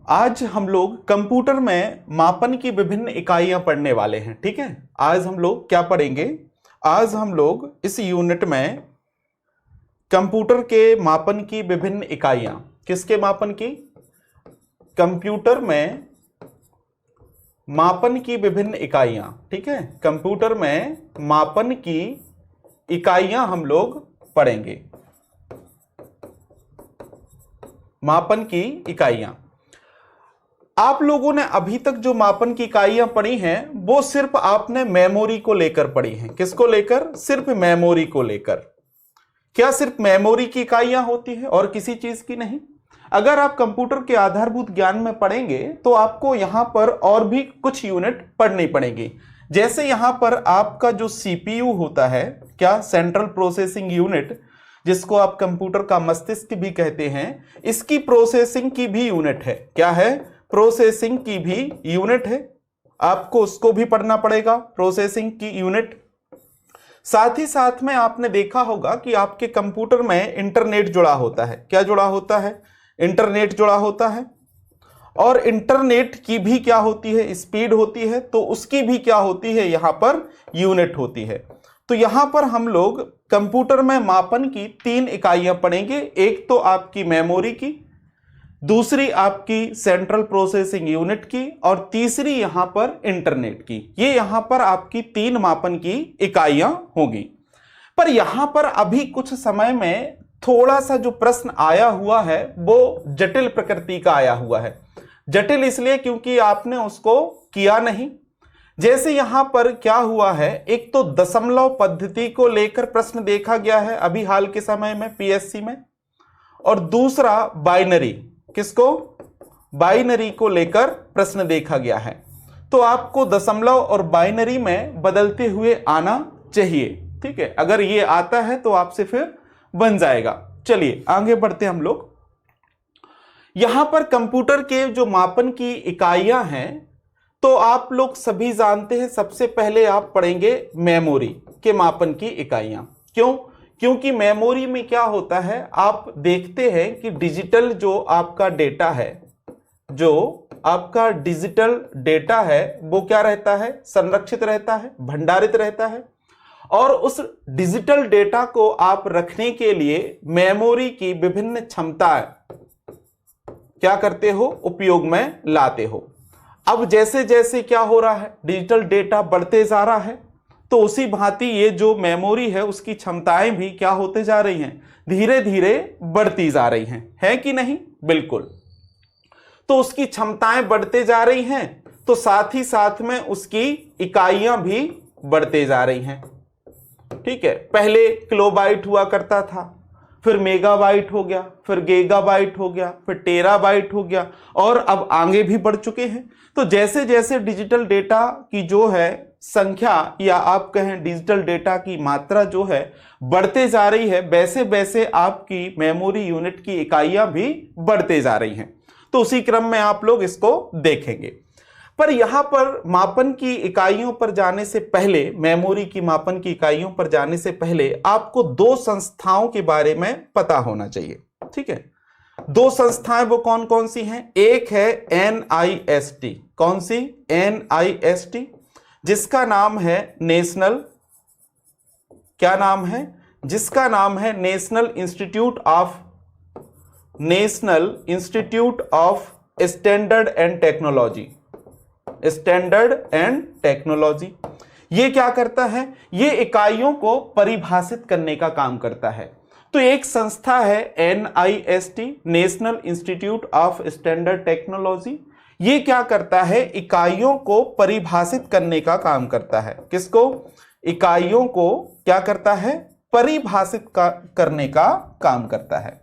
आज हम लोग कंप्यूटर में मापन की विभिन्न इकाइयां पढ़ने वाले हैं। ठीक है, आज हम लोग क्या पढ़ेंगे? आज हम लोग इस यूनिट में कंप्यूटर के मापन की विभिन्न इकाइयां, किसके मापन की? कंप्यूटर में मापन की विभिन्न इकाइयां। ठीक है, कंप्यूटर में मापन की इकाइयां हम लोग पढ़ेंगे। मापन की इकाइयां, आप लोगों ने अभी तक जो मापन की इकाइयां पढ़ी हैं वो सिर्फ आपने मेमोरी को लेकर पढ़ी हैं। किसको लेकर? सिर्फ मेमोरी को लेकर। क्या सिर्फ मेमोरी की इकाइयां होती है और किसी चीज की नहीं? अगर आप कंप्यूटर के आधारभूत ज्ञान में पढ़ेंगे तो आपको यहां पर और भी कुछ यूनिट पढ़नी पड़ेगी। जैसे यहां पर आपका जो सीपीयू होता है, क्या? सेंट्रल प्रोसेसिंग यूनिट, जिसको आप कंप्यूटर का मस्तिष्क भी कहते हैं, इसकी प्रोसेसिंग की भी यूनिट है। क्या है? प्रोसेसिंग की भी यूनिट है। आपको उसको भी पढ़ना पड़ेगा, प्रोसेसिंग की यूनिट। साथ ही साथ में आपने देखा होगा कि आपके कंप्यूटर में इंटरनेट जुड़ा होता है। क्या जुड़ा होता है? इंटरनेट जुड़ा होता है। और इंटरनेट की भी क्या होती है? स्पीड होती है। तो उसकी भी क्या होती है? यहां पर यूनिट होती है। तो यहां पर हम लोग कंप्यूटर में मापन की 3 इकाइयां पढ़ेंगे। एक तो आपकी मेमोरी की, दूसरी आपकी सेंट्रल प्रोसेसिंग यूनिट की, और तीसरी यहां पर इंटरनेट की। ये यहां पर आपकी 3 मापन की इकाइयां होंगी। पर यहां पर अभी कुछ समय में थोड़ा सा जो प्रश्न आया हुआ है वो जटिल प्रकृति का आया हुआ है। जटिल इसलिए क्योंकि आपने उसको किया नहीं। जैसे यहां पर क्या हुआ है, एक तो दशमलव पद्धति को लेकर प्रश्न देखा गया है अभी हाल के समय में पीएससी में, और दूसरा बाइनरी। किसको? बाइनरी को लेकर प्रश्न देखा गया है। तो आपको दशमलव और बाइनरी में बदलते हुए आना चाहिए। ठीक है, अगर ये आता है तो आपसे फिर बन जाएगा। चलिए आगे बढ़ते हम लोग। यहां पर कंप्यूटर के जो मापन की इकाइयां हैं तो आप लोग सभी जानते हैं, सबसे पहले आप पढ़ेंगे मेमोरी के मापन की इकाइयां। क्यों? क्योंकि मेमोरी में क्या होता है, आप देखते हैं कि डिजिटल जो आपका डेटा है, जो आपका डिजिटल डेटा है वो क्या रहता है? संरक्षित रहता है, भंडारित रहता है। और उस डिजिटल डेटा को आप रखने के लिए मेमोरी की विभिन्न क्षमताएं क्या करते हो? उपयोग में लाते हो। अब जैसे जैसे क्या हो रहा है, डिजिटल डेटा बढ़ते जा रहा है, तो उसी भांति ये जो मेमोरी है उसकी क्षमताएं भी क्या होते जा रही हैं? धीरे धीरे बढ़ती जा रही हैं। है कि नहीं? बिल्कुल। तो उसकी क्षमताएं बढ़ते जा रही हैं तो साथ ही साथ में उसकी इकाइयां भी बढ़ते जा रही हैं। ठीक है, पहले किलोबाइट हुआ करता था, फिर मेगाबाइट हो गया, फिर गीगाबाइट हो गया, फिर टेराबाइट हो गया, और अब आगे भी बढ़ चुके हैं। तो जैसे जैसे डिजिटल डेटा की जो है संख्या, या आप कहें डिजिटल डेटा की मात्रा जो है बढ़ते जा रही है, वैसे वैसे आपकी मेमोरी यूनिट की इकाइयां भी बढ़ते जा रही हैं। तो उसी क्रम में आप लोग इसको देखेंगे। पर यहां पर मापन की इकाइयों पर जाने से पहले, मेमोरी की मापन की इकाइयों पर जाने से पहले आपको 2 संस्थाओं के बारे में पता होना चाहिए। ठीक है, 2 संस्थाएं वो कौन कौन सी हैं? एक है NIST। कौन सी? NIST, जिसका नाम है नेशनल, क्या नाम है? जिसका नाम है national institute of standard and technology. Standard and technology ये क्या करता है? ये इकाइयों को परिभाषित करने का काम करता है। तो एक संस्था है NIST, national institute of standard technology. ये क्या करता है? इकाइयों को परिभाषित करने का काम करता है। किसको? इकाइयों को क्या करता है? परिभाषित करने का काम करता है।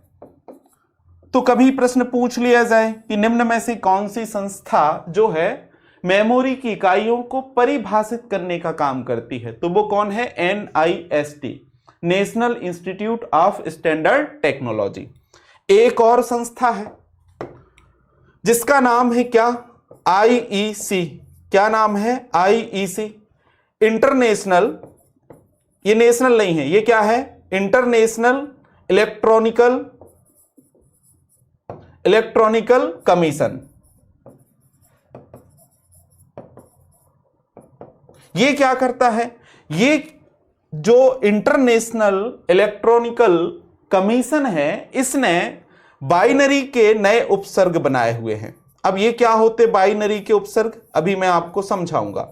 तो कभी प्रश्न पूछ लिया जाए कि निम्न में से कौन सी संस्था जो है मेमोरी की इकाइयों को परिभाषित करने का काम करती है, तो वो कौन है? NIST, national institute of standard technology. एक और संस्था है जिसका नाम है क्या? IEC। क्या नाम है? IEC, इंटरनेशनल, ये नेशनल नहीं है, ये क्या है? International electronical commission. ये क्या करता है, ये जो इंटरनेशनल इलेक्ट्रॉनिकल कमीशन है, इसने बाइनरी के नए उपसर्ग बनाए हुए हैं। अब ये क्या होते बाइनरी के उपसर्ग, अभी मैं आपको समझाऊंगा।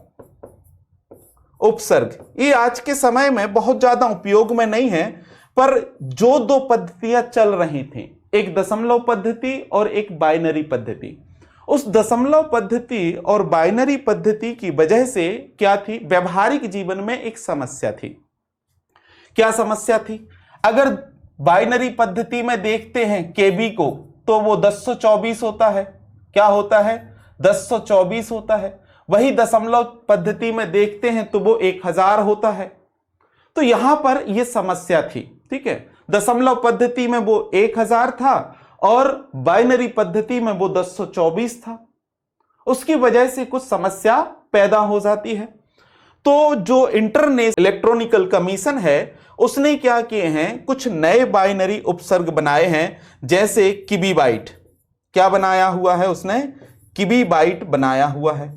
उपसर्ग ये आज के समय में बहुत ज्यादा उपयोग में नहीं है, पर जो दो पद्धतियां चल रही थी, एक दशमलव पद्धति और एक बाइनरी पद्धति, उस दशमलव पद्धति और बाइनरी पद्धति की वजह से क्या थी, व्यवहारिक जीवन में एक समस्या थी। क्या समस्या थी, अगर बाइनरी पद्धति में देखते हैं केबी को, तो वो 1024 होता है। क्या होता है, 1024 होता है। वही दशमलव पद्धति में देखते हैं तो वो 1000 होता है। तो यहां पर यह समस्या थी, ठीक है। दशमलव पद्धति में वो 1000 था और बाइनरी पद्धति में वो 1024 था। उसकी वजह से कुछ समस्या पैदा हो जाती है। तो जो इंटरनेशनल इलेक्ट्रॉनिकल कमीशन है, उसने क्या किए हैं, कुछ नए बाइनरी उपसर्ग बनाए हैं, जैसे किबी बाइट। क्या बनाया हुआ है उसने, किबी बाइट बनाया हुआ है,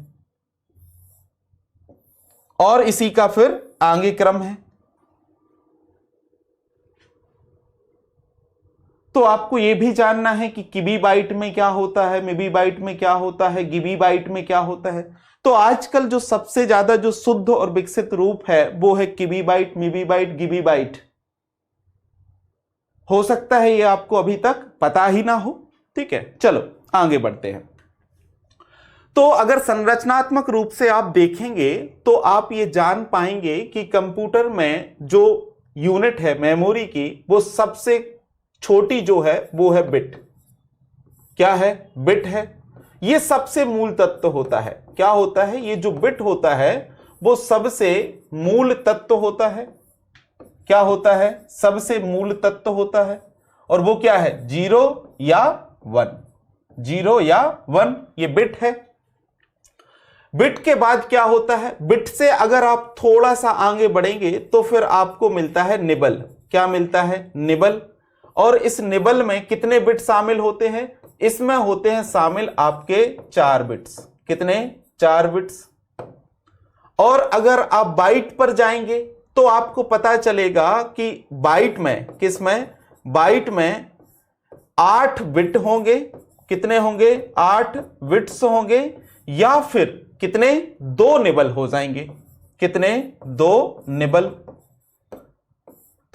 और इसी का फिर आगे क्रम है। तो आपको यह भी जानना है कि किबी बाइट में क्या होता है, मिबी बाइट में क्या होता है, गिबी बाइट में क्या होता है। तो आजकल जो सबसे ज्यादा जो शुद्ध और विकसित रूप है वो है किबी बाइट, मिबी बाइट, गिबी बाइट। हो सकता है ये आपको अभी तक पता ही ना हो, ठीक है। चलो आगे बढ़ते हैं। तो अगर संरचनात्मक रूप से आप देखेंगे तो आप ये जान पाएंगे कि कंप्यूटर में जो यूनिट है मेमोरी की, वो सबसे छोटी जो है वो है बिट। क्या है, बिट है। ये सबसे मूल तत्व होता है। क्या होता है, ये जो बिट होता है वो सबसे मूल तत्व होता है। क्या होता है, सबसे मूल तत्व होता है। और वो क्या है, 0 या 1। 0 या 1 ये बिट है। बिट के बाद क्या होता है, बिट से अगर आप थोड़ा सा आगे बढ़ेंगे तो फिर आपको मिलता है निबल। क्या मिलता है, निबल। और इस निबल में कितने बिट शामिल होते हैं, इसमें होते हैं शामिल आपके 4 बिट्स। कितने, 4 बिट्स। और अगर आप बाइट पर जाएंगे तो आपको पता चलेगा कि बाइट में, किस में, बाइट में 8 बिट होंगे। कितने होंगे, 8 बिट्स होंगे। या फिर कितने, 2 निबल हो जाएंगे। कितने, 2 निबल।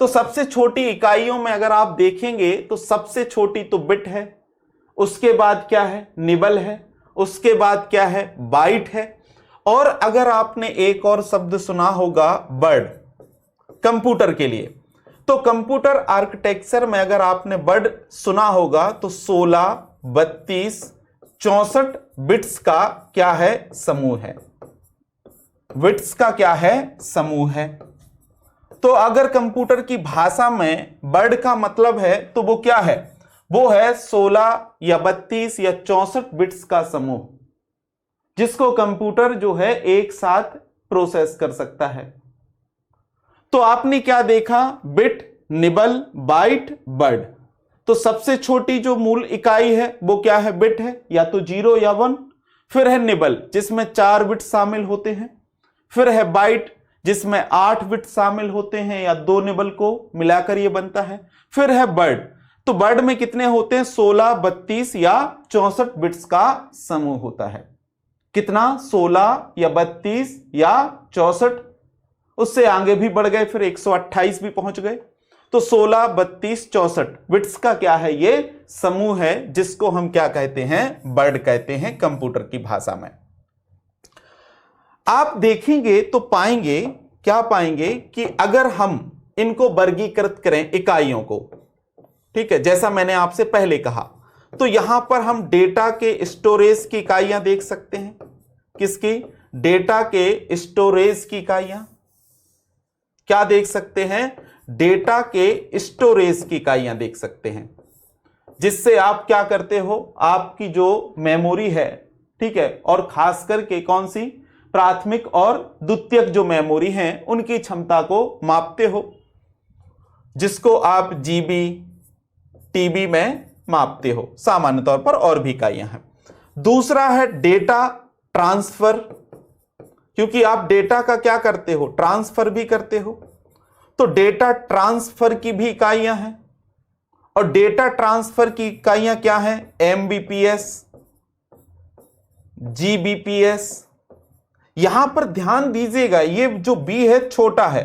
तो सबसे छोटी इकाइयों में अगर आप देखेंगे तो सबसे छोटी तो बिट है, उसके बाद क्या है, निबल है, उसके बाद क्या है, बाइट है। और अगर आपने एक और शब्द सुना होगा वर्ड, कंप्यूटर के लिए, तो कंप्यूटर आर्किटेक्चर में अगर आपने वर्ड सुना होगा तो 16, 32, 64 बिट्स का क्या है, समूह है। बिट्स का क्या है, समूह है। तो अगर कंप्यूटर की भाषा में वर्ड का मतलब है तो वो क्या है, वो है 16 या 32 या 64 बिट्स का समूह, जिसको कंप्यूटर जो है एक साथ प्रोसेस कर सकता है। तो आपने क्या देखा, बिट, निबल, बाइट, वर्ड। तो सबसे छोटी जो मूल इकाई है वो क्या है, बिट है, या तो 0 या 1। फिर है निबल जिसमें 4 बिट शामिल होते हैं। फिर है बाइट जिसमें 8 बिट शामिल होते हैं, या 2 निबल को मिलाकर ये बनता है। फिर है वर्ड, तो वर्ड में कितने होते हैं, 16, 32 या 64 बिट्स का समूह होता है। कितना, 16 या 32 या 64। उससे आगे भी बढ़ गए, फिर 128 भी पहुंच गए। तो 16, 32, 64 बिट्स का क्या है, ये समूह है, जिसको हम क्या कहते हैं, वर्ड कहते हैं कंप्यूटर की भाषा में। आप देखेंगे तो पाएंगे, क्या पाएंगे कि अगर हम इनको वर्गीकृत करें इकाइयों को, ठीक है, जैसा मैंने आपसे पहले कहा, तो यहां पर हम डेटा के स्टोरेज की इकाइयां देख सकते हैं। किसकी, डेटा के स्टोरेज की इकाइयां। क्या देख सकते हैं, डेटा के स्टोरेज की इकाइयां देख सकते हैं, जिससे आप क्या करते हो, आपकी जो मेमोरी है, ठीक है, और खास करके कौन सी, प्राथमिक और द्वितीयक जो मेमोरी हैं उनकी क्षमता को मापते हो, जिसको आप जीबी, टीबी में मापते हो सामान्य तौर पर, और भी इकाइयां हैं। दूसरा है डेटा ट्रांसफर। क्योंकि आप डेटा का क्या करते हो, ट्रांसफर भी करते हो। तो डेटा ट्रांसफर की भी इकाइयां हैं, और डेटा ट्रांसफर की इकाइयां क्या हैं, एमबीपीएस, जीबीपीएस। यहां पर ध्यान दीजिएगा, ये जो बी है छोटा है,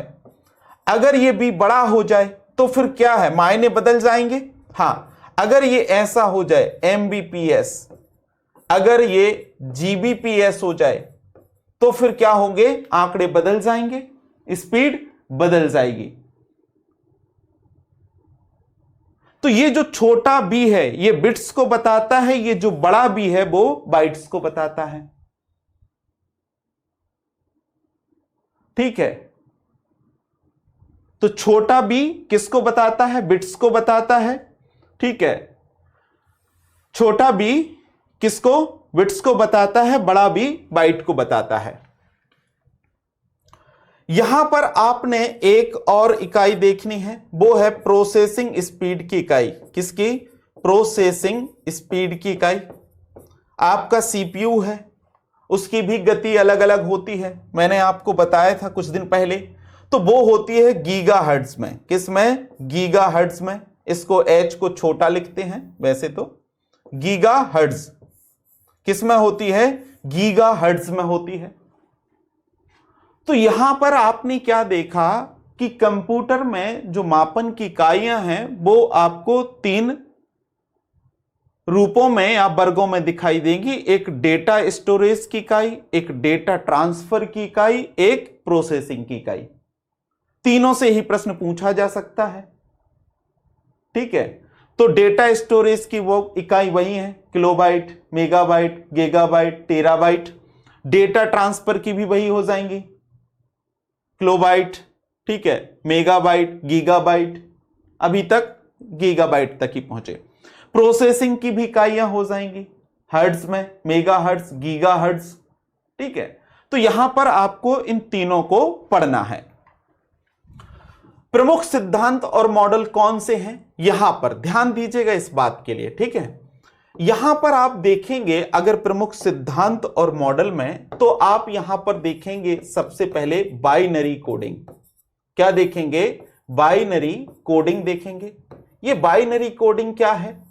अगर ये बी बड़ा हो जाए तो फिर क्या है, मायने बदल जाएंगे। हां, अगर ये ऐसा हो जाए एमबीपीएस, अगर ये जीबीपीएस हो जाए तो फिर क्या होंगे, आंकड़े बदल जाएंगे, स्पीड बदल जाएगी। तो ये जो छोटा बी है ये बिट्स को बताता है, ये जो बड़ा बी है वो बाइट्स को बताता है। ठीक है, तो छोटा बी किसको बताता है, बिट्स को बताता है। ठीक है, छोटा बी किसको, बिट्स को बताता है, बड़ा बी बाइट को बताता है। यहां पर आपने एक और इकाई देखनी है, वो है प्रोसेसिंग स्पीड की इकाई। किसकी, प्रोसेसिंग स्पीड की इकाई। आपका सीपीयू है, उसकी भी गति अलग अलग होती है, मैंने आपको बताया था कुछ दिन पहले। तो वो होती है गीगाहर्ट्ज में। किस में, गीगाहर्ट्ज में। इसको एच को छोटा लिखते हैं वैसे तो। गीगाहर्ट्ज किस में होती है, गीगाहर्ट्ज में होती है। तो यहां पर आपने क्या देखा कि कंप्यूटर में जो मापन की इकाइयां हैं वो आपको 3 रूपों में या वर्गों में दिखाई देंगी। एक डेटा स्टोरेज की इकाई, एक डेटा ट्रांसफर की इकाई, एक प्रोसेसिंग की इकाई। तीनों से ही प्रश्न पूछा जा सकता है। ठीक है, तो डेटा स्टोरेज की वो इकाई वही है, kilobyte, megabyte, gigabyte, terabyte. Data transfer की भी वही हो जाएंगी, किलोबाइट, ठीक है, मेगाबाइट, गीगाबाइट, अभी तक गीगाबाइट तक ही पहुंचे। प्रोसेसिंग की भी इकाइयां हो जाएंगी हर्ट्ज में, मेगाहर्ट्ज, गीगाहर्ट्ज। ठीक है, तो यहां पर आपको इन तीनों को पढ़ना है। प्रमुख सिद्धांत और मॉडल कौन से हैं, यहां पर ध्यान दीजिएगा इस बात के लिए। ठीक है, यहां पर आप देखेंगे अगर प्रमुख सिद्धांत और मॉडल में, तो आप यहां पर देखेंगे सबसे पहले बाइनरी कोडिंग। क्या देखेंगे, बाइनरी कोडिंग देखेंगे। ये बाइनरी कोडिंग क्या है,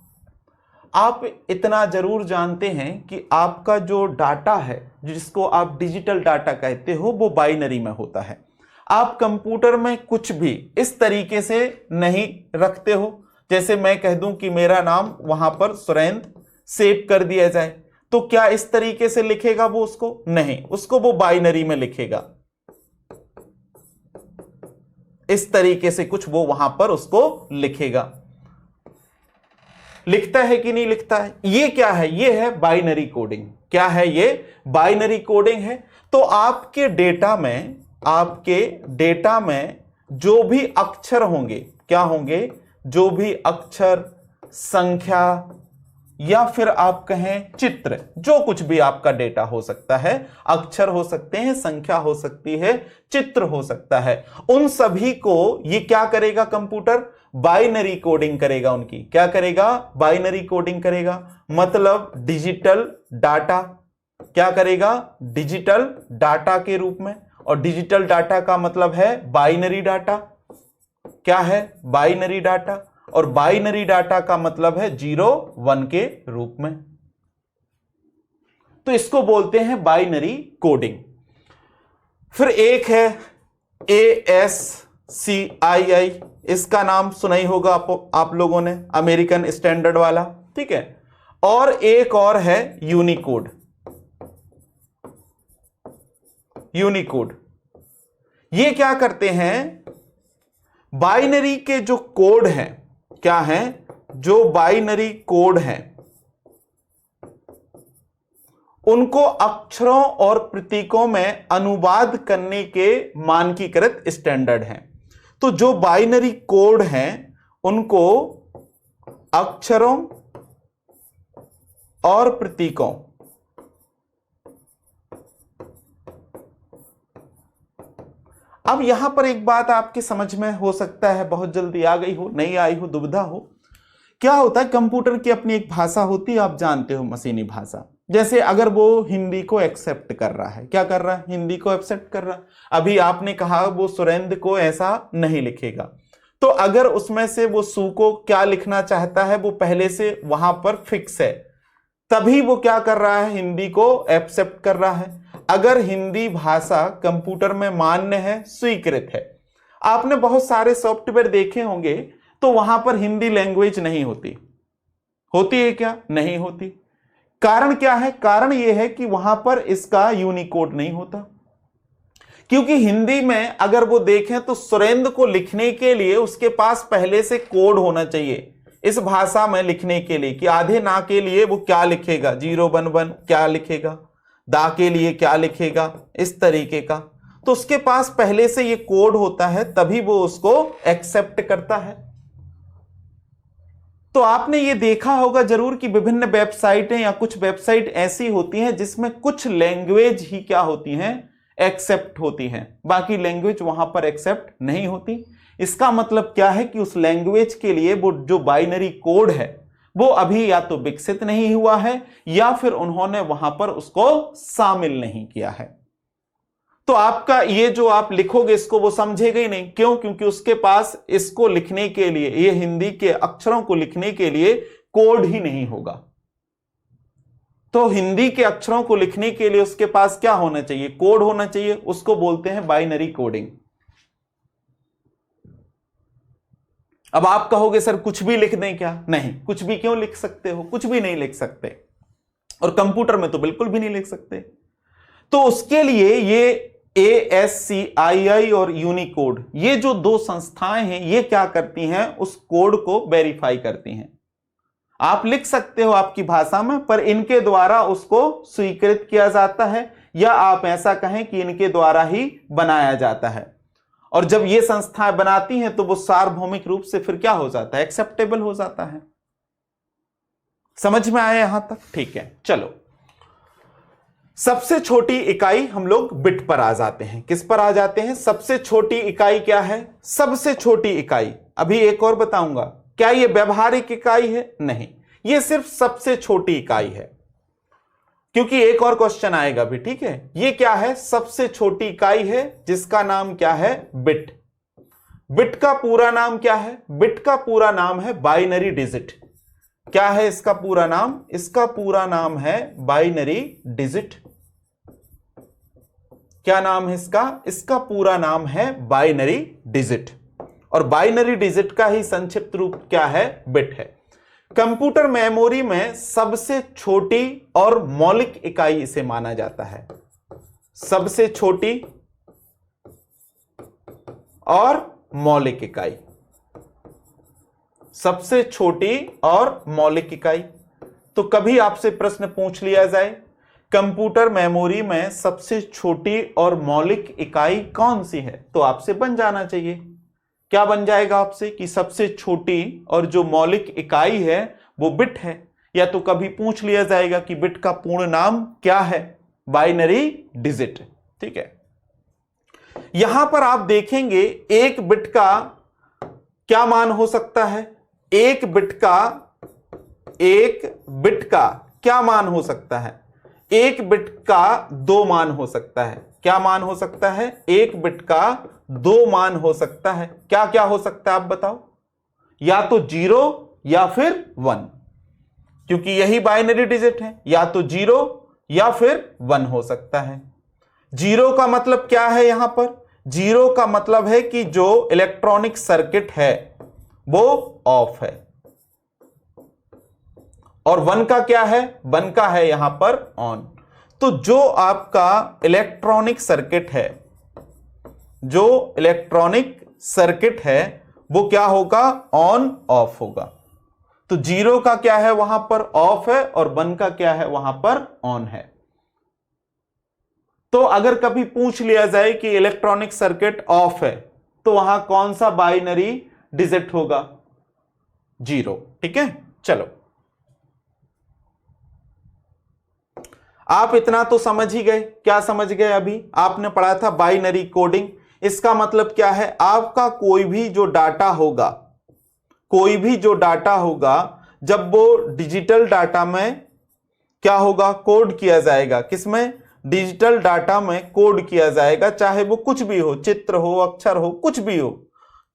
आप इतना जरूर जानते हैं कि आपका जो डाटा है, जिसको आप डिजिटल डाटा कहते हो, वो बाइनरी में होता है। आप कंप्यूटर में कुछ भी इस तरीके से नहीं रखते हो, जैसे मैं कह दूं कि मेरा नाम वहां पर सुरेंद्र सेव कर दिया जाए, तो क्या इस तरीके से लिखेगा वो उसको, नहीं, उसको वो बाइनरी में लिखेगा। इस तरीके से कुछ वो वहां पर उसको लिखेगा। लिखता है कि नहीं लिखता है, ये क्या है, ये है बाइनरी कोडिंग। क्या है ये, बाइनरी कोडिंग है। तो आपके डेटा में जो भी अक्षर होंगे, क्या होंगे, जो भी अक्षर, संख्या, या फिर आप कहें चित्र, जो कुछ भी आपका डेटा हो सकता है, अक्षर हो सकते हैं, संख्या हो सकती है, चित्र हो सकता है, उन सभी को ये क्या करेगा, कंप्यूटर बाइनरी कोडिंग करेगा। उनकी क्या करेगा, बाइनरी कोडिंग करेगा। मतलब डिजिटल डाटा, क्या करेगा, डिजिटल डाटा के रूप में। और डिजिटल डाटा का मतलब है बाइनरी डाटा। क्या है, बाइनरी डाटा। और बाइनरी डाटा का मतलब है 0-1 के रूप में। तो इसको बोलते हैं बाइनरी कोडिंग। फिर एक है ASCII, इसका नाम सुना ही होगा आप लोगों ने, अमेरिकन स्टैंडर्ड वाला। ठीक है, और एक और है यूनिकोड। यूनिकोड ये क्या करते हैं, बाइनरी के जो कोड हैं, क्या हैं, जो बाइनरी कोड हैं, उनको अक्षरों और प्रतीकों में अनुवाद करने के मानकीकृत स्टैंडर्ड हैं। तो जो बाइनरी कोड हैं उनको अक्षरों और प्रतीकों, अब यहां पर एक बात आपकी समझ में हो सकता है बहुत जल्दी आ गई हो, नहीं आई हो, दुविधा हो, क्या होता है, कंप्यूटर की अपनी एक भाषा होती है, आप जानते हो, मशीनी भाषा। जैसे अगर वो हिंदी को एक्सेप्ट कर रहा है, क्या कर रहा है, हिंदी को एक्सेप्ट कर रहा है। अभी आपने कहा वो सुरेंद्र को ऐसा नहीं लिखेगा, तो अगर उसमें से वो सु को क्या लिखना चाहता है, वो पहले से वहां पर फिक्स है, तभी वो क्या कर रहा है, हिंदी को एक्सेप्ट कर रहा है। अगर हिंदी भाषा कंप्यूटर में मान्य है, स्वीकृत है, आपने बहुत सारे सॉफ्टवेयर देखे होंगे, तो वहां पर हिंदी लैंग्वेज नहीं होती। होती है क्या, नहीं होती। कारण क्या है, कारण यह है कि वहां पर इसका यूनिकोड नहीं होता। क्योंकि हिंदी में अगर वो देखें तो सुरेंद्र को लिखने के लिए उसके पास पहले से कोड होना चाहिए इस भाषा में लिखने के लिए, कि आधे ना के लिए वो क्या लिखेगा, 011 क्या लिखेगा, दा के लिए क्या लिखेगा, इस तरीके का। तो उसके पास पहले से ये कोड होता है, तभी वो उसको एक्सेप्ट करता है। तो आपने ये देखा होगा जरूर कि विभिन्न वेबसाइटें या कुछ वेबसाइट ऐसी होती हैं जिसमें कुछ लैंग्वेज ही क्या होती हैं, एक्सेप्ट होती हैं, बाकी लैंग्वेज वहां पर एक्सेप्ट नहीं होती। इसका मतलब क्या है कि उस लैंग्वेज के लिए वो जो बाइनरी कोड है वो अभी या तो विकसित नहीं हुआ है या फिर उन्होंने वहां पर उसको शामिल नहीं किया है। तो आपका ये जो आप लिखोगे इसको वो समझेगा ही नहीं। क्यों? क्योंकि उसके पास इसको लिखने के लिए, ये हिंदी के अक्षरों को लिखने के लिए कोड ही नहीं होगा। तो हिंदी के अक्षरों को लिखने के लिए उसके पास क्या होना चाहिए, कोड होना चाहिए। उसको बोलते हैं बाइनरी कोडिंग। अब आप कहोगे सर कुछ भी लिख दें क्या? नहीं, कुछ भी क्यों लिख सकते हो, कुछ भी नहीं लिख सकते, और कंप्यूटर में तो बिल्कुल भी नहीं लिख सकते। तो उसके लिए ये ASCII और यूनिकोड, ये जो दो संस्थाएं हैं, ये क्या करती हैं, उस कोड को वेरीफाई करती हैं। आप लिख सकते हो आपकी भाषा में, पर इनके द्वारा उसको स्वीकृत किया जाता है, या आप ऐसा कहें कि इनके द्वारा ही बनाया जाता है। और जब ये संस्थाएं बनाती हैं तो वो सार्वभौमिक रूप से फिर क्या हो जाता है, एक्सेप्टेबल हो जाता है। समझ में आया यहां तक? ठीक है, चलो सबसे छोटी इकाई हम लोग बिट पर आ जाते हैं। किस पर आ जाते हैं? सबसे छोटी इकाई क्या है? सबसे छोटी इकाई, अभी एक और बताऊंगा। क्या ये व्यवहारिक इकाई है? नहीं, ये सिर्फ सबसे छोटी इकाई है, क्योंकि एक और क्वेश्चन आएगा भी। ठीक है, ये क्या है? सबसे छोटी इकाई है जिसका नाम क्या है? बिट। बिट का पूरा नाम क्या है? बिट का पूरा नाम है बाइनरी डिजिट। क्या है इसका पूरा नाम? इसका पूरा नाम है बाइनरी डिजिट। क्या नाम है इसका? इसका पूरा नाम है बाइनरी डिजिट। और बाइनरी डिजिट का ही संक्षिप्त रूप क्या है? बिट है। कंप्यूटर मेमोरी में सबसे छोटी और मौलिक इकाई इसे माना जाता है। सबसे छोटी और मौलिक इकाई, सबसे छोटी और मौलिक इकाई। तो कभी आपसे प्रश्न पूछ लिया जाए कंप्यूटर मेमोरी में सबसे छोटी और मौलिक इकाई कौन सी है, तो आपसे बन जाना चाहिए। क्या बन जाएगा आपसे? कि सबसे छोटी और जो मौलिक इकाई है वो बिट है। या तो कभी पूछ लिया जाएगा कि बिट का पूर्ण नाम क्या है? Binary digit. ठीक है, यहां पर आप देखेंगे एक बिट का क्या मान हो सकता है? एक बिट का क्या मान हो सकता है? एक बिट का दो मान हो सकता है। क्या मान हो सकता है? एक बिट का दो मान हो सकता है। क्या क्या हो सकता है आप बताओ? या तो 0 या फिर 1, क्योंकि यही बाइनरी डिजिट है। या तो 0 या फिर 1 हो सकता है। 0 का मतलब क्या है? यहां पर 0 का मतलब है कि जो इलेक्ट्रॉनिक सर्किट है वो ऑफ है। और 1 का क्या है? 1 का है यहां पर ऑन। तो जो आपका इलेक्ट्रॉनिक सर्किट है, जो इलेक्ट्रॉनिक सर्किट है वो क्या होगा? ऑन ऑफ होगा। तो 0 का क्या है? वहां पर ऑफ है, और 1 का क्या है? वहां पर ऑन है। तो अगर कभी पूछ लिया जाए कि इलेक्ट्रॉनिक सर्किट ऑफ है, तो वहां कौन सा बाइनरी डिजिट होगा? 0। ठीक है, चलो आप इतना तो समझ ही गए। क्या समझ गए? अभी आपने पढ़ा था बाइनरी कोडिंग। इसका मतलब क्या है? आपका कोई भी जो डाटा होगा, कोई भी जो डाटा होगा जब वो डिजिटल डाटा में क्या होगा, कोड किया जाएगा। किसमें? डिजिटल डाटा में कोड किया जाएगा, चाहे वो कुछ भी हो, चित्र हो, अक्षर हो, कुछ भी हो,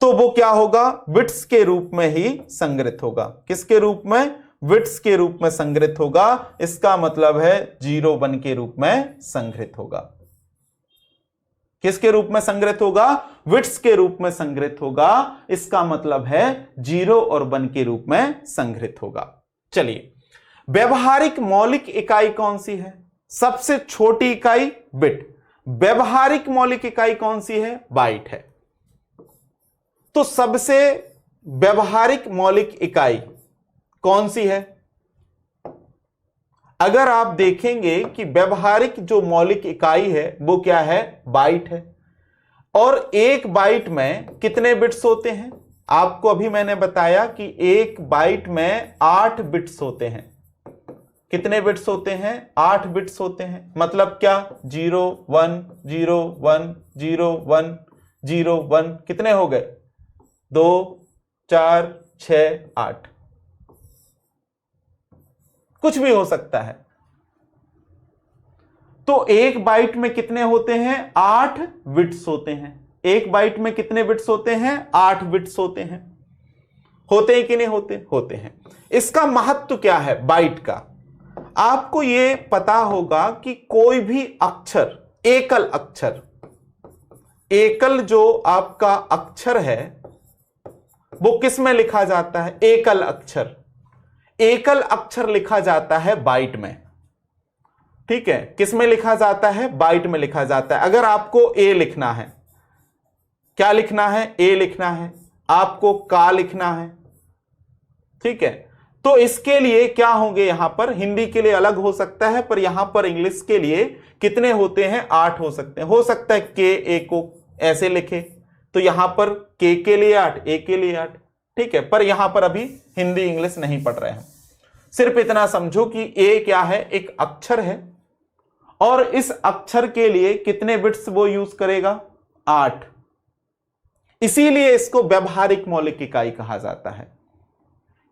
तो वो क्या होगा, बिट्स के रूप में ही संग्रहित होगा। किसके रूप में? बिट्स के रूप में संग्रहित होगा। इसका मतलब है 0 1 के रूप में संग्रहित होगा। किसके रूप में संग्रहित होगा? बिट्स के रूप में संग्रहित होगा। इसका मतलब है 0 और 1 के रूप में संग्रहित होगा। चलिए, व्यवहारिक मौलिक इकाई कौन सी है? सबसे छोटी इकाई बिट। व्यवहारिक मौलिक इकाई कौन सी है? बाइट है। तो सबसे व्यवहारिक मौलिक इकाई कौन सी है? अगर आप देखेंगे कि व्यवहारिक जो मौलिक इकाई है वो क्या है? बाइट है। और एक बाइट में कितने बिट्स होते हैं? आपको अभी मैंने बताया कि एक बाइट में 8 बिट्स होते हैं। कितने बिट्स होते हैं? 8 बिट्स होते हैं। मतलब क्या? 0 1 0 1 0 1 0 1। कितने हो गए? 2 4 6 8। कुछ भी हो सकता है। तो एक बाइट में कितने होते हैं? 8 बिट्स होते हैं। एक बाइट में कितने बिट्स होते हैं? 8 बिट्स होते हैं। होते हैं कि नहीं होते? होते हैं। इसका महत्व क्या है बाइट का? आपको यह पता होगा कि कोई भी अक्षर, एकल अक्षर, एकल जो आपका अक्षर है वो किस में लिखा जाता है? एकल अक्षर। एकल अक्षर लिखा जाता है बाइट में। ठीक है, किस में लिखा जाता है? बाइट में लिखा जाता है। अगर आपको ए लिखना है, क्या लिखना है? ए लिखना है। आपको का लिखना है, ठीक है, तो इसके लिए क्या होंगे? यहां पर हिंदी के लिए अलग हो सकता है, पर यहां पर इंग्लिश के लिए कितने होते हैं? 8 हो सकते हैं। हो सकता है के ए को ऐसे लिखे, तो यहां पर के लिए 8, ए के लिए 8, ठीक है, पर यहां पर अभी हिंदी इंग्लिश नहीं पढ़ रहे हैं। सिर्फ इतना समझो कि ए क्या है? एक अक्षर है, और इस अक्षर के लिए कितने बिट्स वो यूज करेगा? 8। इसीलिए इसको व्यवहारिक मौलिक इकाई कहा जाता है,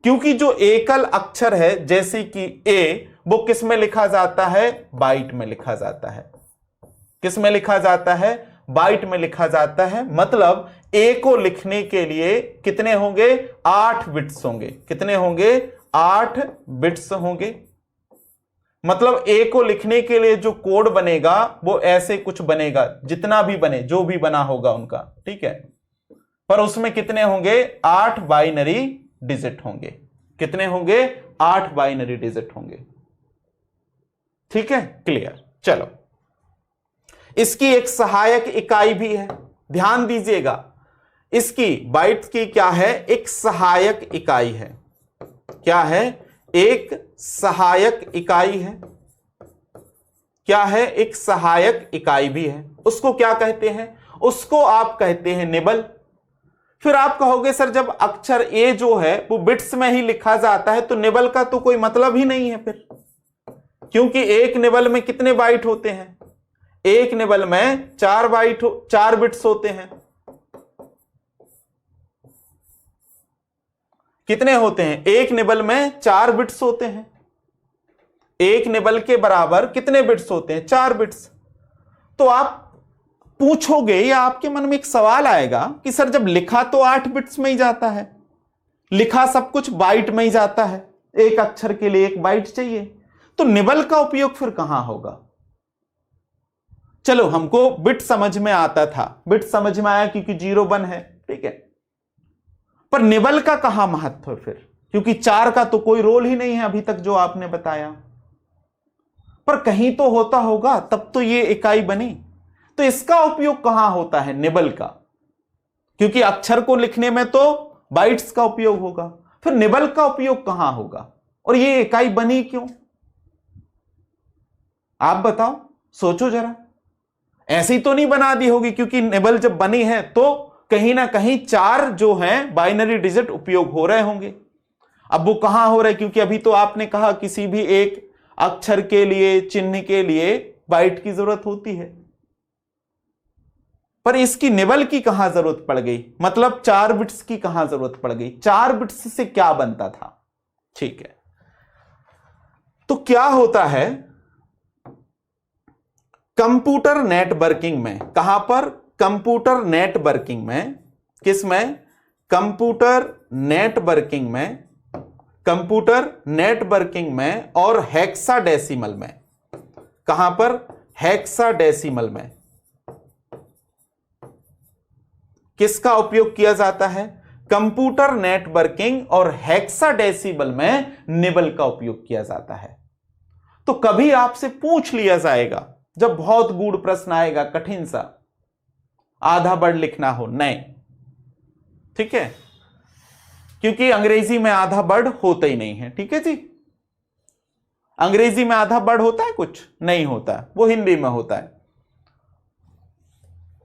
क्योंकि जो एकल अक्षर है जैसे कि ए, वो किस में लिखा जाता है? बाइट में लिखा जाता है। किस में लिखा जाता है? बाइट में लिखा जाता है। मतलब ए को लिखने के लिए कितने होंगे? 8 बिट्स होंगे। कितने होंगे? 8 बिट्स होंगे। मतलब ए को लिखने के लिए जो कोड बनेगा वो ऐसे कुछ बनेगा, जितना भी बने, जो भी बना होगा उनका, ठीक है, पर उसमें कितने होंगे? 8 बाइनरी डिजिट होंगे। कितने होंगे? 8 बाइनरी डिजिट होंगे। ठीक है, क्लियर। चलो, इसकी एक सहायक इकाई भी है, ध्यान दीजिएगा। इसकी बाइट्स की क्या है? एक सहायक इकाई है। क्या है? एक सहायक इकाई है। क्या है? एक सहायक इकाई भी है। उसको क्या कहते हैं? उसको आप कहते हैं निबल। फिर आप कहोगे सर जब अक्षर ए जो है वो बिट्स में ही लिखा जाता है तो निबल का तो कोई मतलब ही नहीं है फिर, क्योंकि एक निबल में कितने बाइट होते हैं? एक निबल में 4 बिट्स होते हैं। कितने होते हैं? एक निबल में 4 बिट्स होते हैं। एक निबल के बराबर कितने बिट्स होते हैं? 4 बिट्स। तो आप पूछोगे या आपके मन में एक सवाल आएगा कि सर जब लिखा तो 8 बिट्स में ही जाता है, लिखा सब कुछ बाइट में ही जाता है, एक अक्षर के लिए 1 बाइट चाहिए, तो निबल का उपयोग फिर कहां होगा? चलो, हमको बिट समझ में आता था, बिट समझ में आया क्योंकि 0 1 है, ठीक है, पर निबल का कहां महत्व है फिर? क्योंकि 4 का तो कोई रोल ही नहीं है अभी तक जो आपने बताया, पर कहीं तो होता होगा, तब तो ये इकाई बनी। तो इसका उपयोग कहां होता है? निबल का, क्योंकि अक्षर को लिखने में तो बाइट्स का उपयोग होगा, फिर निबल का उपयोग कहां होगा? और ये इकाई बनी क्यों? आप बताओ, सोचो जरा। ऐसी तो नहीं बना दी होगी, क्योंकि निबल जब बनी है तो कहीं ना कहीं 4 जो हैं बाइनरी डिजिट उपयोग हो रहे होंगे। अब वो कहां हो रहे? क्योंकि अभी तो आपने कहा किसी भी एक अक्षर के लिए, चिन्ह के लिए बाइट की जरूरत होती है। पर इसकी निबल की कहां जरूरत पड़ गई, मतलब 4 बिट्स की कहां जरूरत पड़ गई, 4 बिट्स से क्या बनता था। ठीक है, तो क्या होता है कंप्यूटर नेटवर्किंग में, कहां पर, कंप्यूटर नेटवर्किंग में, किसमें, कंप्यूटर नेटवर्किंग में, कंप्यूटर नेटवर्किंग में और हेक्साडेसिमल में, कहां पर, हेक्साडेसिमल में किसका उपयोग किया जाता है, कंप्यूटर नेटवर्किंग और हेक्साडेसिमल में निबल का उपयोग किया जाता है। तो कभी आपसे पूछ लिया जाएगा जब बहुत गूढ़ प्रश्न आएगा, कठिन सा, आधा वर्ड लिखना हो, नहीं, ठीक है, क्योंकि अंग्रेजी में आधा वर्ड होता ही नहीं है, ठीक है जी, अंग्रेजी में आधा वर्ड होता है, कुछ नहीं होता, वो हिंदी में होता है,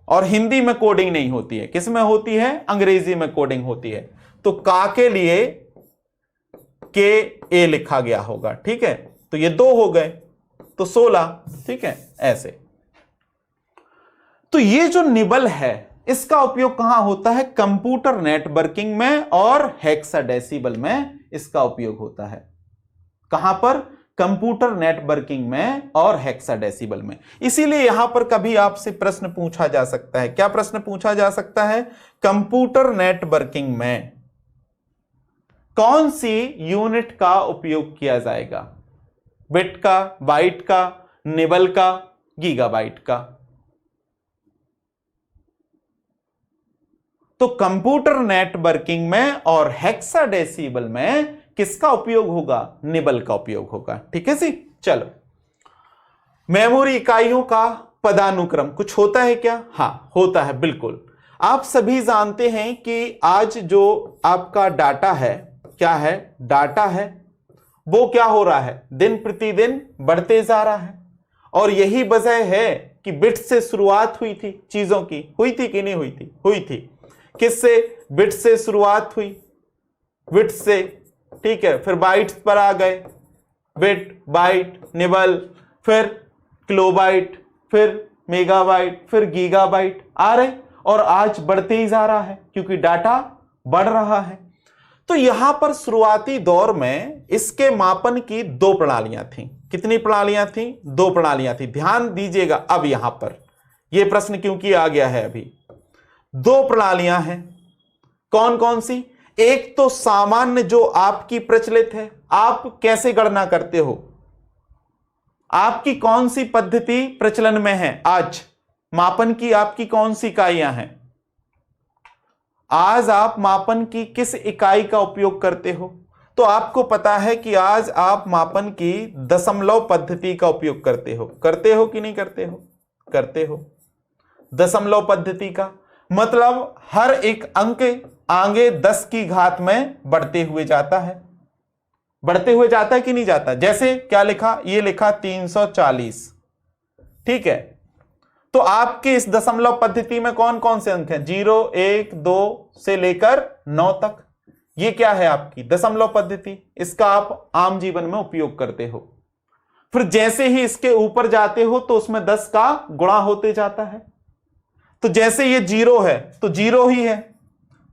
और हिंदी में कोडिंग नहीं होती है, किस में होती है, अंग्रेजी में कोडिंग होती है। तो का के लिए के ए लिखा गया होगा, ठीक है, तो ये 2 हो गए तो 16, ठीक है, ऐसे। तो ये जो निबल है इसका उपयोग कहां होता है, कंप्यूटर नेटवर्किंग में और हेक्साडेसिमल में इसका उपयोग होता है। कहां पर, कंप्यूटर नेटवर्किंग में और हेक्साडेसिमल में। इसीलिए यहां पर कभी आपसे प्रश्न पूछा जा सकता है, क्या प्रश्न पूछा जा सकता है, कंप्यूटर नेटवर्किंग में कौन सी यूनिट का उपयोग किया जाएगा, बिट का, बाइट का, निबल का, गीगाबाइट का। तो कंप्यूटर नेटवर्किंग में और हेक्साडेसिमल में किसका उपयोग होगा, निबल का उपयोग होगा, ठीक है जी। चलो, मेमोरी इकाइयों का पदानुक्रम कुछ होता है क्या, हां होता है, बिल्कुल। आप सभी जानते हैं कि आज जो आपका डाटा है, क्या है, डाटा है, वो क्या हो रहा है, दिन प्रतिदिन बढ़ते जा रहा है, और यही वजह है कि बिट से शुरुआत हुई थी चीजों की, हुई थी कि नहीं हुई थी, हुई थी। किससे, बिट से शुरुआत हुई, बिट से, ठीक है, फिर बाइट्स पर आ गए, बिट, बाइट, निबल, फिर किलोबाइट, फिर मेगाबाइट, फिर गीगाबाइट आ रहे, और आज बढ़ते ही जा रहा है क्योंकि डाटा बढ़ रहा है। तो यहां पर शुरुआती दौर में इसके मापन की 2 प्रणालियां थी। कितनी प्रणालियां थी, 2 प्रणालियां थी। ध्यान दीजिएगा, अब यहां पर यह प्रश्न क्योंकि आ गया है, अभी 2 प्रणालियां हैं। कौन कौन सी, एक तो सामान्य जो आपकी प्रचलित है, आप कैसे गणना करते हो, आपकी कौन सी पद्धति प्रचलन में है आज, मापन की आपकी कौन सी इकाइयां हैं, आज आप मापन की किस इकाई का उपयोग करते हो। तो आपको पता है कि आज आप मापन की दशमलव पद्धति का उपयोग करते हो कि नहीं करते हो, करते हो। दशमलव पद्धति का मतलब हर एक अंक आगे 10 की घात में बढ़ते हुए जाता है, बढ़ते हुए जाता है कि नहीं जाता। जैसे क्या लिखा, ये लिखा 340, ठीक है, तो आपके इस दशमलव पद्धति में कौन कौन से अंक हैं, 0, 1, 2 से लेकर 9 तक, ये क्या है आपकी दशमलव पद्धति, इसका आप आम जीवन में उपयोग करते हो। फिर जैसे ही इसके ऊपर जाते हो तो उसमें 10 का गुणा होते जाता है। तो जैसे ये 0 है तो 0 ही है,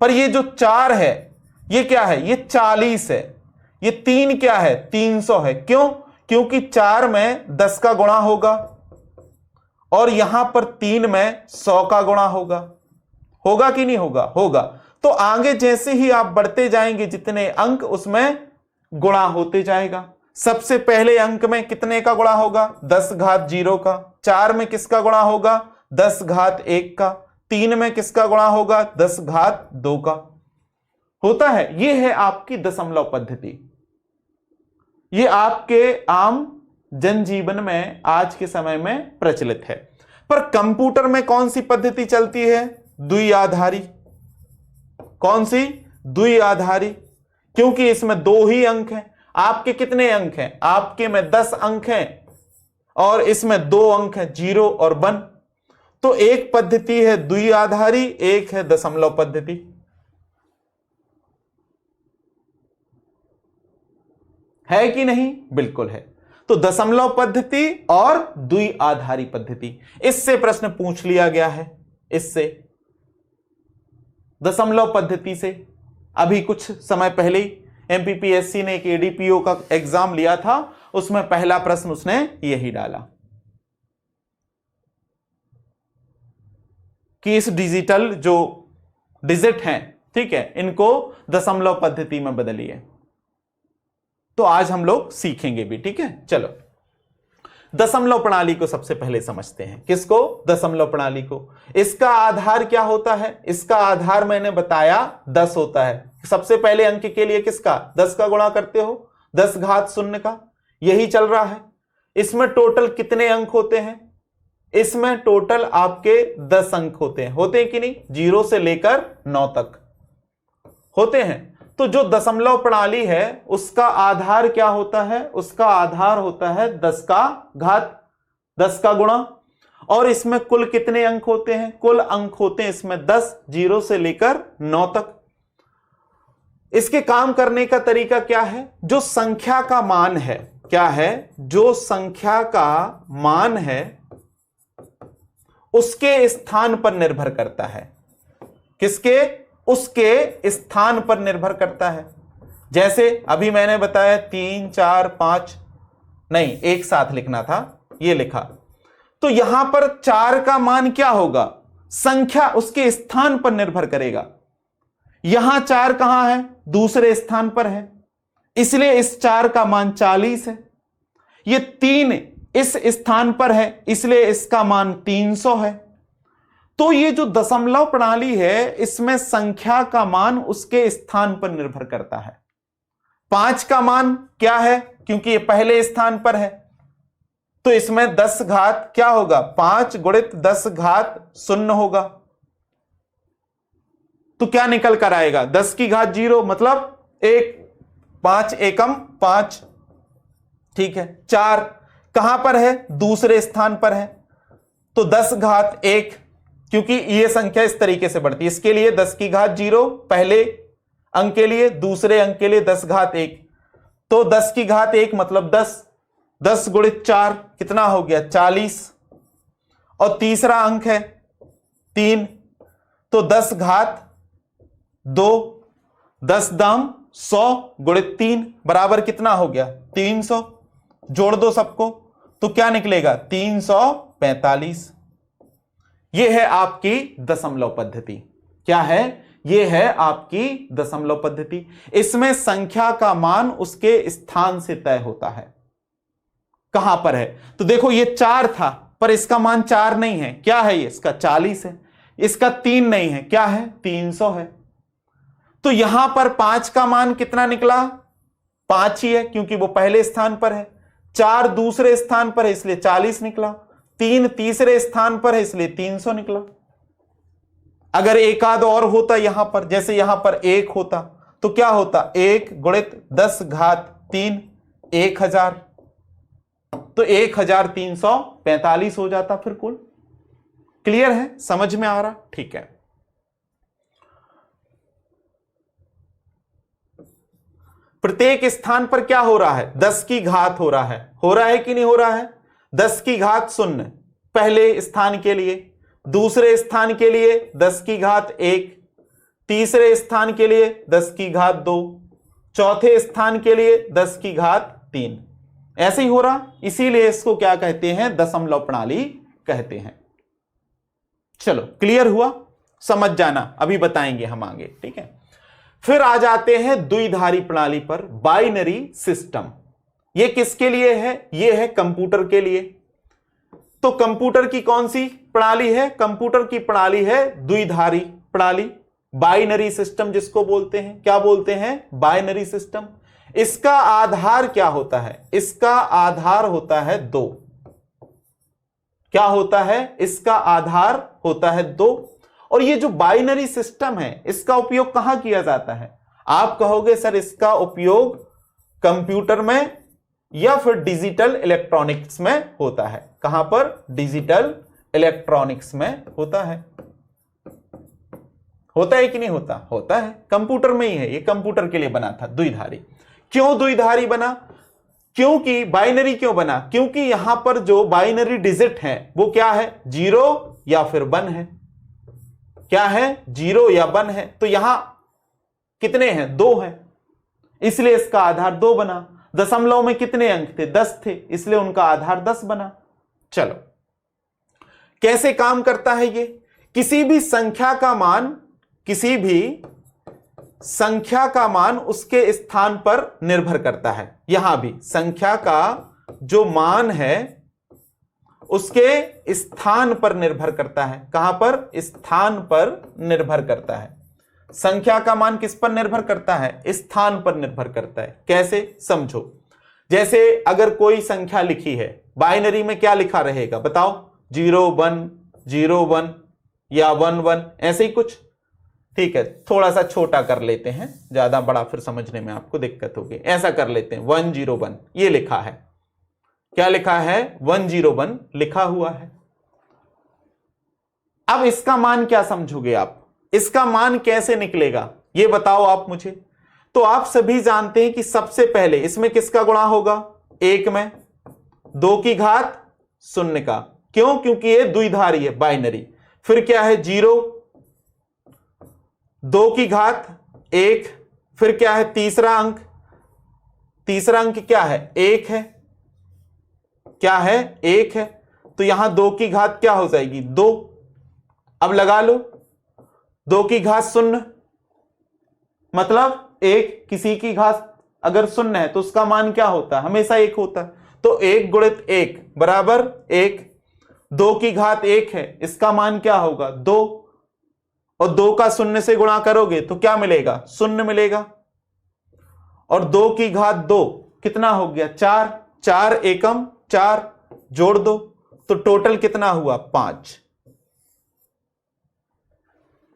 पर ये जो 4 है ये क्या है, ये 40 है, ये 3 क्या है, 300 है। क्यों, क्योंकि 4 में 10 का गुणा होगा और यहां पर 3 में 100 का गुणा होगा, होगा कि नहीं होगा, होगा। तो आगे जैसे ही आप बढ़ते जाएंगे जितने अंक उसमें गुणा होते जाएगा। सबसे पहले अंक में कितने का गुणा होगा, 10 घात 0 का, 4 में किसका गुणा होगा, 10 घात 1 का, 3 में किसका गुणा होगा, 10 घात 2 का होता है। यह है आपकी दशमलव पद्धति। यह आपके आम जनजीवन में आज के समय में प्रचलित है। पर कंप्यूटर में कौन सी पद्धति चलती है, द्विआधारी। कौन सी, द्विआधारी, क्योंकि इसमें 2 ही अंक हैं। आपके कितने अंक हैं, आपके में 10 अंक हैं और इसमें 2 अंक हैं, 0 और 1। तो एक पद्धति है द्विआधारी, एक है दशमलव पद्धति। है कि नहीं, बिल्कुल है। तो दशमलव पद्धति और द्विआधारी पद्धति, इससे प्रश्न पूछ लिया गया है। इससे, दशमलव पद्धति से। अभी कुछ समय पहले ही एमपीपीएससी ने एक एडीपीओ का एग्जाम लिया था, उसमें पहला प्रश्न उसने यही डाला कि इस डिजिटल जो डिजिट हैं, ठीक है, इनको दशमलव पद्धति में बदलिए। तो आज हम लोग सीखेंगे भी, ठीक है। चलो दशमलव प्रणाली को सबसे पहले समझते हैं। किसको? दशमलव प्रणाली को। इसका आधार क्या होता है? इसका आधार मैंने बताया 10 होता है। सबसे पहले अंक के लिए किसका? 10 का गुणा करते हो, 10 घात 0 का, यही चल रहा है। इसमें टोटल कितने अंक होते हैं? इसमें टोटल आपके 10 अंक होते हैं कि नहीं? 0 से लेकर 9 तक होते हैं। तो जो दशमलव प्रणाली है उसका आधार क्या होता है? उसका आधार होता है 10 का घात 10 का गुणा। और इसमें कुल कितने अंक होते हैं? कुल अंक होते हैं इसमें 10, 0 से लेकर 9 तक। इसके काम करने का तरीका क्या है? जो संख्या का मान है, क्या है? जो संख्या का मान है उसके स्थान पर निर्भर करता है। किसके? उसके स्थान पर निर्भर करता है। जैसे अभी मैंने बताया 3, 4, 5, नहीं एक साथ लिखना था, ये लिखा। तो यहां पर 4 का मान क्या होगा? संख्या उसके स्थान पर निर्भर करेगा। यहां 4 कहां है? दूसरे स्थान पर है, इसलिए इस 4 का मान 40 है। ये 3 इस स्थान पर है, इसलिए इसका मान 300 है। तो ये जो दशमलव प्रणाली है इसमें संख्या का मान उसके स्थान पर निर्भर करता है। 5 का मान क्या है? क्योंकि ये पहले स्थान पर है, तो इसमें 10 घात क्या होगा? 5 गुणित 10 घात 0 होगा। तो क्या निकल कर आएगा? 10 की घात 0 मतलब 1, 5 एकम 5, ठीक है। 4 कहां पर है? दूसरे स्थान पर है, तो 10 घात 1, क्योंकि ये संख्या इस तरीके से बढ़ती है। इसके लिए 10 की घात 0 पहले अंक के लिए, दूसरे अंक के लिए 10 घात 1, तो 10 की घात 1 मतलब 10, 10 गुणित 4 कितना हो गया? 40। और तीसरा अंक है 3, तो 10 घात 2, 10 दाम 100 गुणित 3 बराबर कितना हो गया? 300। जोड़ दो सबको तो क्या निकलेगा? 345। यह है आपकी दशमलव पद्धति। क्या है? यह है आपकी दशमलव पद्धति। इसमें संख्या का मान उसके स्थान से तय होता है। कहां पर है? तो देखो ये 4 था, पर इसका मान 4 नहीं है। क्या है ये? इसका 40 है। इसका 3 नहीं है, क्या है? 300 है। तो यहां पर 5 का मान कितना निकला? 5 ही है, क्योंकि वो पहले स्थान पर है। 4 दूसरे स्थान पर है, इसलिए 40 निकला। 3 तीसरे स्थान पर है, इसलिए 300 निकला। अगर एक आध और होता यहां पर, जैसे यहां पर 1 होता, तो क्या होता? 1 गुणित 10 घात 3 1000, तो 1345 हो जाता फिर कुल। क्लियर है? समझ में आ रहा? ठीक है। प्रत्येक स्थान पर क्या हो रहा है? 10 की घात हो रहा है कि नहीं हो रहा है? 10 की घात 0 पहले स्थान के लिए, दूसरे स्थान के लिए 10 की घात 1, तीसरे स्थान के लिए 10 की घात 2, चौथे स्थान के लिए 10 की घात 3, ऐसे ही हो रहा। इसीलिए इसको क्या कहते हैं? दशमलव प्रणाली कहते हैं। चलो क्लियर हुआ? समझ जाना, अभी बताएंगे हम आगे, ठीक है। फिर आ जाते हैं द्विधारी प्रणाली पर, बाइनरी सिस्टम। ये किसके लिए है? ये है कंप्यूटर के लिए। तो कंप्यूटर की कौन सी प्रणाली है? कंप्यूटर की प्रणाली है द्विधारी प्रणाली, बाइनरी सिस्टम जिसको बोलते हैं। क्या बोलते हैं? Binary system. इसका आधार क्या होता है? इसका आधार होता है 2। क्या होता है? इसका आधार होता है 2। और ये जो बाइनरी सिस्टम है इसका उपयोग कहां किया जाता है? आप कहोगे सर इसका उपयोग कंप्यूटर में या फिर डिजिटल इलेक्ट्रॉनिक्स में होता है। कहां पर? डिजिटल इलेक्ट्रॉनिक्स में होता है। होता है कि नहीं होता? होता है, कंप्यूटर में ही है। ये कंप्यूटर के लिए बना था द्विधारी। क्यों द्विधारी बना? क्योंकि बाइनरी क्यों बना? क्योंकि यहां पर जो बाइनरी डिजिट है वो क्या है? 0 या फिर 1 है। क्या है 0 या 1 है, तो यहां कितने हैं 2 हैं, इसलिए इसका आधार 2 बना। दशमलव में कितने अंक थे 10 थे, इसलिए उनका आधार 10 बना। चलो कैसे काम करता है ये, किसी भी संख्या का मान उसके स्थान पर निर्भर करता है। यहां भी संख्या का जो मान है उसके स्थान पर निर्भर करता है। कहां पर, स्थान पर निर्भर करता है। संख्या का मान किस पर निर्भर करता है, स्थान पर निर्भर करता है। कैसे, समझो। जैसे अगर कोई संख्या लिखी है, बाइनरी में क्या लिखा रहेगा बताओ, 0 1 0 1 या 1 1, ऐसे ही कुछ। ठीक है, थोड़ा सा छोटा कर लेते हैं, ज्यादा बड़ा फिर समझने में आपको दिक्कत होगी। ऐसा कर लेते हैं 1 0 1, ये लिखा है। क्या लिखा है, 1 0 1 लिखा हुआ है। अब इसका मान क्या समझोगे आप, इसका मान कैसे निकलेगा ये बताओ आप मुझे। तो आप सभी जानते हैं कि सबसे पहले इसमें किसका गुणा होगा, 1 में 2 की घात 0 का। क्यों, क्योंकि ये द्विधारी है, बाइनरी। फिर क्या है 0, 2 की घात 1, फिर क्या है तीसरा अंक क्या है 1 है, क्या है 1 है। तो यहां 2 की घात क्या हो जाएगी 2। अब लगा लो 2 की घात 0 मतलब 1, किसी की घात अगर 0 है तो उसका मान क्या होता है, हमेशा 1 होता है। तो 1 गुणित 1 बराबर 1। 2 की घात 1 है, इसका मान क्या होगा 2, और 2 का 0 से गुणा करोगे तो क्या मिलेगा 0 मिलेगा। और 2 की घात 2 कितना हो गया 4, 4 एकम 4, जोड़ दो तो टोटल कितना हुआ 5।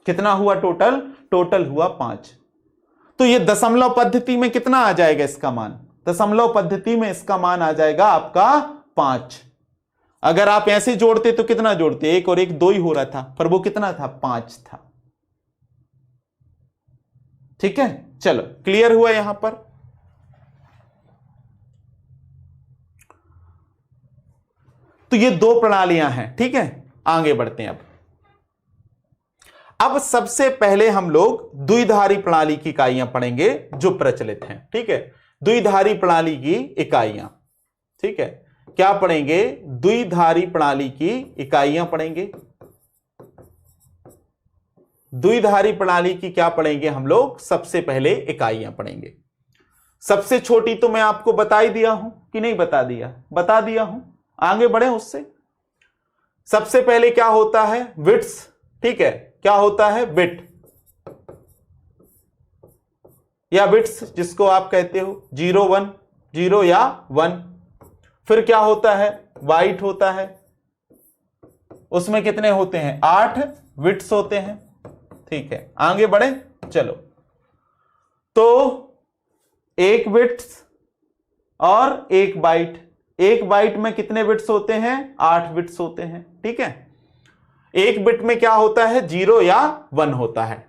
कितना हुआ टोटल, टोटल हुआ 5। तो ये दशमलव पद्धति में कितना आ जाएगा इसका मान, दशमलव पद्धति में इसका मान आ जाएगा आपका 5। अगर आप ऐसे जोड़ते तो कितना जोड़ते, 1 और 1 2 ही हो रहा था, पर वो कितना था 5 था। ठीक है, चलो क्लियर हुआ यहां पर। तो ये 2 प्रणालियां हैं। ठीक है, आगे बढ़ते हैं। अब सबसे पहले हम लोग द्विधारी प्रणाली की इकाइयां पढ़ेंगे जो प्रचलित हैं। ठीक है, द्विधारी प्रणाली की इकाइयां। ठीक है, क्या पढ़ेंगे, द्विधारी प्रणाली की इकाइयां पढ़ेंगे। द्विधारी प्रणाली की क्या पढ़ेंगे हम लोग, सबसे पहले इकाइयां पढ़ेंगे। सबसे छोटी तो मैं आपको बता ही दिया हूं कि नहीं बता दिया, बता दिया हूं, आगे बढ़े उससे। सबसे पहले क्या होता है बिट्स। ठीक है, क्या होता है बिट या बिट्स, जिसको आप कहते हो 0 1 0 या 1। फिर क्या होता है बाइट होता है, उसमें कितने होते हैं 8 बिट्स होते हैं। ठीक है, आगे बढ़े चलो। तो 1 बिट्स और 1 बाइट, 1 बाइट में कितने बिट्स होते हैं 8 बिट्स होते हैं। ठीक है, 1 बिट में क्या होता है 0 या 1 होता है,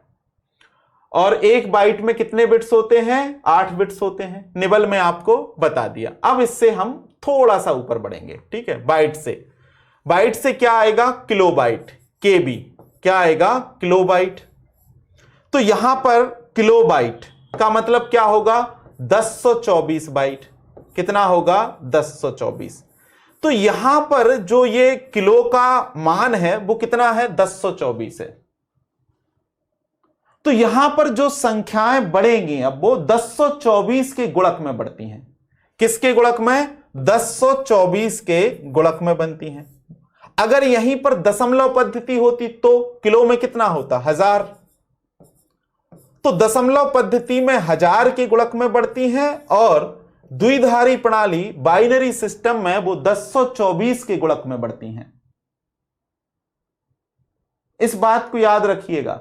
और 1 बाइट में कितने बिट्स होते हैं 8 बिट्स होते हैं। निबल में आपको बता दिया। अब इससे हम थोड़ा सा ऊपर बढ़ेंगे। ठीक है, बाइट से क्या आएगा किलो बाइट, केबी, क्या आएगा किलो बाइट। तो यहां पर किलो बाइट का मतलब क्या होगा 1024 बाइट। कितना होगा 1024। तो यहां पर जो ये किलो का मान है वो कितना है 1024 है। तो यहां पर जो संख्याएं बढ़ेंगी अब वो 1024 के गुणक में बढ़ती हैं। किसके गुणक में, 1024 के गुणक में बनती हैं। अगर यहीं पर दशमलव पद्धति होती तो किलो में कितना होता 1000। तो दशमलव पद्धति में 1000 के गुणक में बढ़ती हैं, और द्विधारी प्रणाली बाइनरी सिस्टम में वो 1024 के गुणक में बढ़ती हैं। इस बात को याद रखिएगा,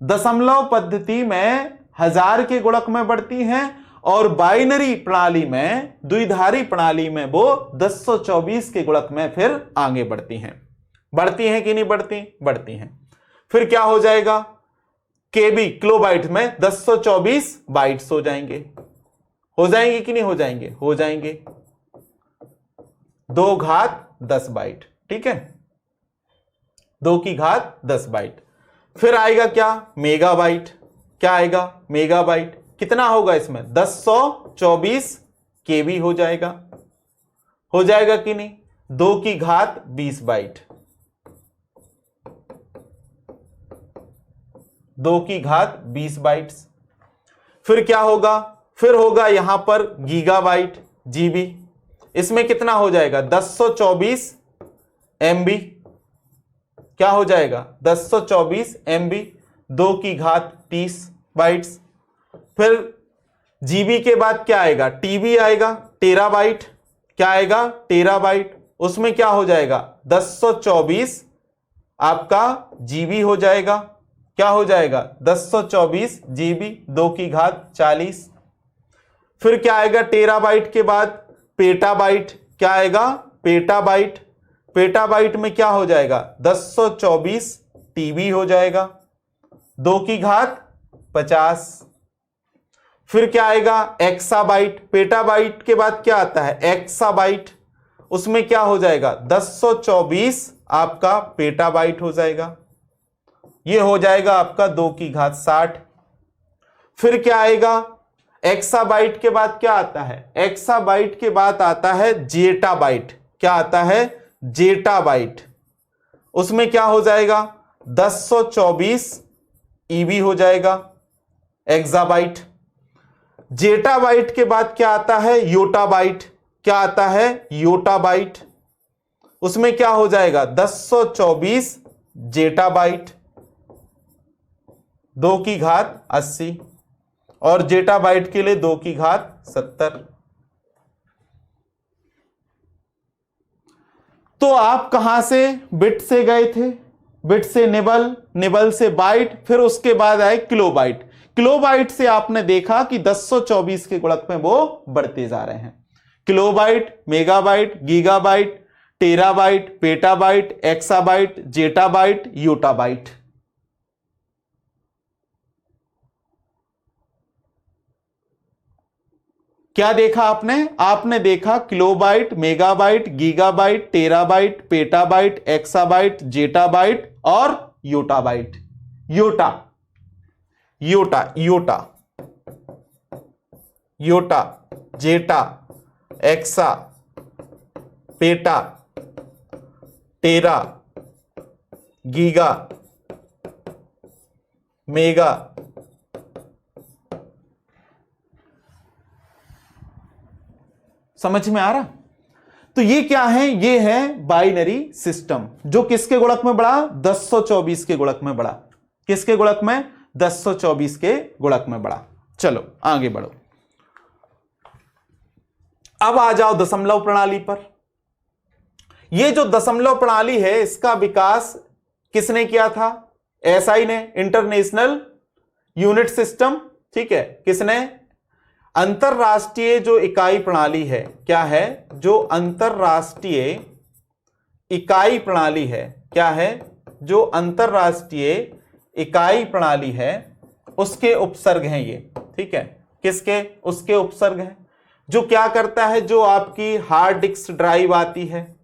दशमलव पद्धति में 1000 के गुणक में बढ़ती हैं, और बाइनरी प्रणाली में द्विधारी प्रणाली में वो 1024 के गुणक में फिर आगे बढ़ती हैं। बढ़ती हैं कि नहीं बढ़ती, बढ़ती हैं। फिर क्या हो जाएगा केबी किलोबाइट में 1024 बाइट्स हो जाएंगे। हो जाएंगे कि नहीं हो जाएंगे, हो जाएंगे। 2 घात 10 बाइट। ठीक है, 2 की घात 10 बाइट। फिर आएगा क्या, मेगाबाइट। क्या आएगा, मेगाबाइट। कितना होगा इसमें, 1024 केबी हो जाएगा कि नहीं, 2 की घात 20 बाइट, 2 की घात 20 बाइट्स। फिर क्या होगा, फिर होगा यहां पर गीगाबाइट, जीबी। इसमें कितना हो जाएगा, 1024 एमबी। क्या हो जाएगा, 1024 एमबी, 2 की घात 30 बाइट्स। फिर जीबी के बाद क्या आएगा, टीबी आएगा, टेराबाइट। क्या आएगा, टेराबाइट। उसमें क्या हो जाएगा, 1024 आपका जीबी हो जाएगा। क्या हो जाएगा, 1024 जीबी, 2 की घात 40। फिर क्या आएगा टेराबाइट के बाद, पेटाबाइट। क्या आएगा, पेटाबाइट। पेटाबाइट में क्या हो जाएगा, 1024 टीबी हो जाएगा, 2 की घात 50। फिर क्या आएगा, एक्साबाइट। पेटाबाइट के बाद क्या आता है, एक्साबाइट। उसमें क्या हो जाएगा, 1024 आपका पेटाबाइट हो जाएगा। यह हो जाएगा आपका 2 की घात 60। फिर क्या आएगा, एक्साबाइट के बाद क्या आता है, एक्साबाइट के बाद आता है जेटाबाइट। क्या आता है, जेटाबाइट। उसमें क्या हो जाएगा, 1024 ईबी हो जाएगा, एक्साबाइट। जेटाबाइट के बाद क्या आता है, योटाबाइट। क्या आता है, योटाबाइट। उसमें क्या हो जाएगा, 1024 जेटाबाइट, 2 की घात 80। और जेटाबाइट के लिए 2 की घात 70। तो आप कहां से बिट से गए थे, बिट से निबल, निबल से बाइट, फिर उसके बाद आए किलोबाइट। किलोबाइट से आपने देखा कि 1024 के गुणक में वो बढ़ते जा रहे हैं। Kilobyte, megabyte, gigabyte, terabyte, petabyte, exabyte, zettabyte, yottabyte. क्या देखा आपने, आपने देखा kilobyte, megabyte, gigabyte, terabyte, petabyte, exabyte, zettabyte और yottabyte. Yotta, yotta, yotta, yotta, zetta, exa, peta, tera, giga, mega. समझ में आ रहा। तो ये क्या है, ये है बाइनरी सिस्टम, जो किसके गुणक में बढ़ा, 1024 के गुणक में बढ़ा। किसके गुणक में, 1024 के गुणक में बढ़ा। चलो आगे बढ़ो। अब आ जाओ दशमलव प्रणाली पर। ये जो दशमलव प्रणाली है, इसका विकास किसने किया था, एसआई ने, इंटरनेशनल यूनिट सिस्टम। ठीक है, किसने, अंतरराष्ट्रीय जो इकाई प्रणाली है, क्या है, जो अंतरराष्ट्रीय इकाई प्रणाली है, क्या है, जो अंतरराष्ट्रीय इकाई प्रणाली है, उसके उपसर्ग हैं ये। ठीक है, किसके, उसके उपसर्ग हैं। जो क्या करता है, जो आपकी हार्ड डिस्क ड्राइव आती है,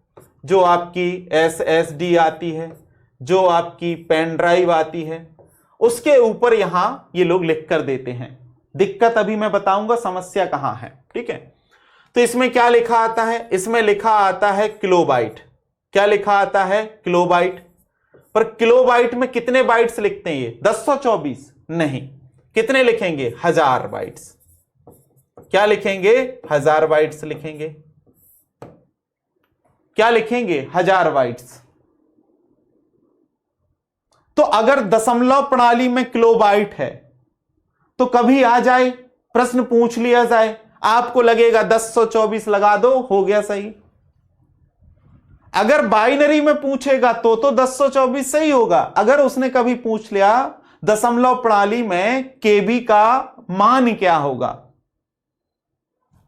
जो आपकी एसएसडी आती है, जो आपकी पेन ड्राइव आती है, उसके ऊपर यहां ये लोग लिख कर देते हैं। दिक्कत अभी मैं बताऊंगा, समस्या कहां है। ठीक है, तो इसमें क्या लिखा आता है, इसमें लिखा आता है किलोबाइट। क्या लिखा आता है, किलोबाइट। पर किलोबाइट में कितने बाइट्स लिखते हैं ये, 1024 नहीं, कितने लिखेंगे, 1000 बाइट्स। क्या लिखेंगे, 1000 बाइट्स लिखेंगे। क्या लिखेंगे, 1000 बाइट्स। तो अगर दशमलव प्रणाली में किलोबाइट है, तो कभी आ जाए, प्रश्न पूछ लिया जाए, आपको लगेगा 1024 लगा दो, हो गया सही। अगर बाइनरी में पूछेगा तो 1024 सही होगा। अगर उसने कभी पूछ लिया दशमलव प्रणाली में केबी का मान क्या होगा,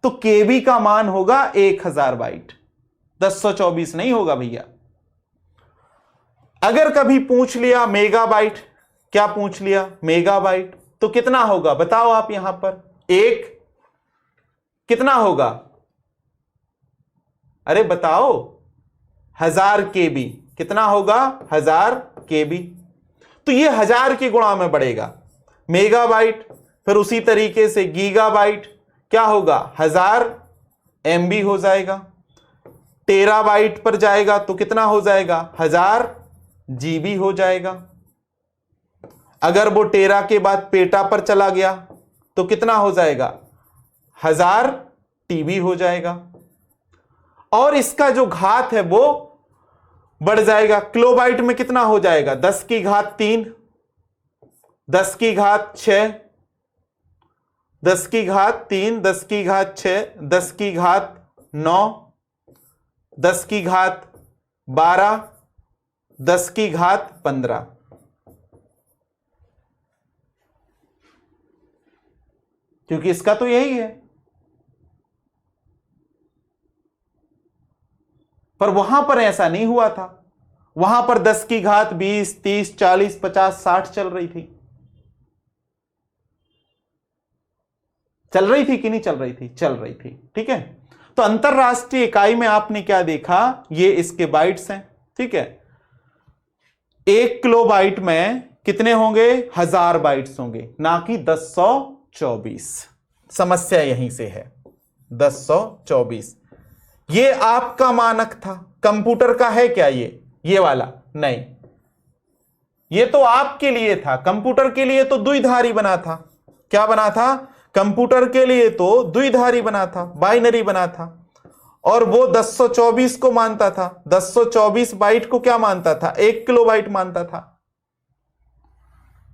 तो केबी का मान होगा 1000 बाइट, 1024 नहीं होगा भैया। अगर कभी पूछ लिया मेगाबाइट, क्या पूछ लिया, मेगाबाइट, तो कितना होगा बताओ आप यहां पर, एक कितना होगा, अरे बताओ, 1000 केबी। कितना होगा 1000 KB। तो ये 1000 के गुणा में बढ़ेगा मेगाबाइट, फिर उसी तरीके से गीगाबाइट क्या होगा 1000 MB हो जाएगा। टेराबाइट पर जाएगा तो कितना हो जाएगा 1000 GB हो जाएगा। अगर वो टेरा के बाद पेटा पर चला गया तो कितना हो जाएगा 1000 TB हो जाएगा। और इसका जो घात है वो बढ़ जाएगा, किलोबाइट में कितना हो जाएगा 10 की घात 3, 10 की घात 6, 10 की घात 3, 10 की घात 6, 10 की घात 9, 10 की घात 12, 10 की घात 15। क्योंकि इसका तो यही है, पर वहां पर ऐसा नहीं हुआ था। वहां पर 10 की घात 20, 30, 40, 50, 60 चल रही थी। चल रही थी कि नहीं चल रही थी? चल रही थी। ठीक है, तो अंतरराष्ट्रीय इकाई में आपने क्या देखा, ये इसके बाइट्स हैं। ठीक है, 1 किलोबाइट में कितने होंगे 1000 बाइट्स होंगे, ना कि 1024। समस्या यहीं से है 1024। ये आपका मानक था, कंप्यूटर का है क्या ये वाला? नहीं, ये तो आपके लिए था। कंप्यूटर के लिए तो द्विधारी बना था। क्या बना था? कंप्यूटर के लिए तो द्विधारी बना था, बाइनरी बना था। और वो 1024 को मानता था। 1024 बाइट को क्या मानता था? 1 किलोबाइट मानता था।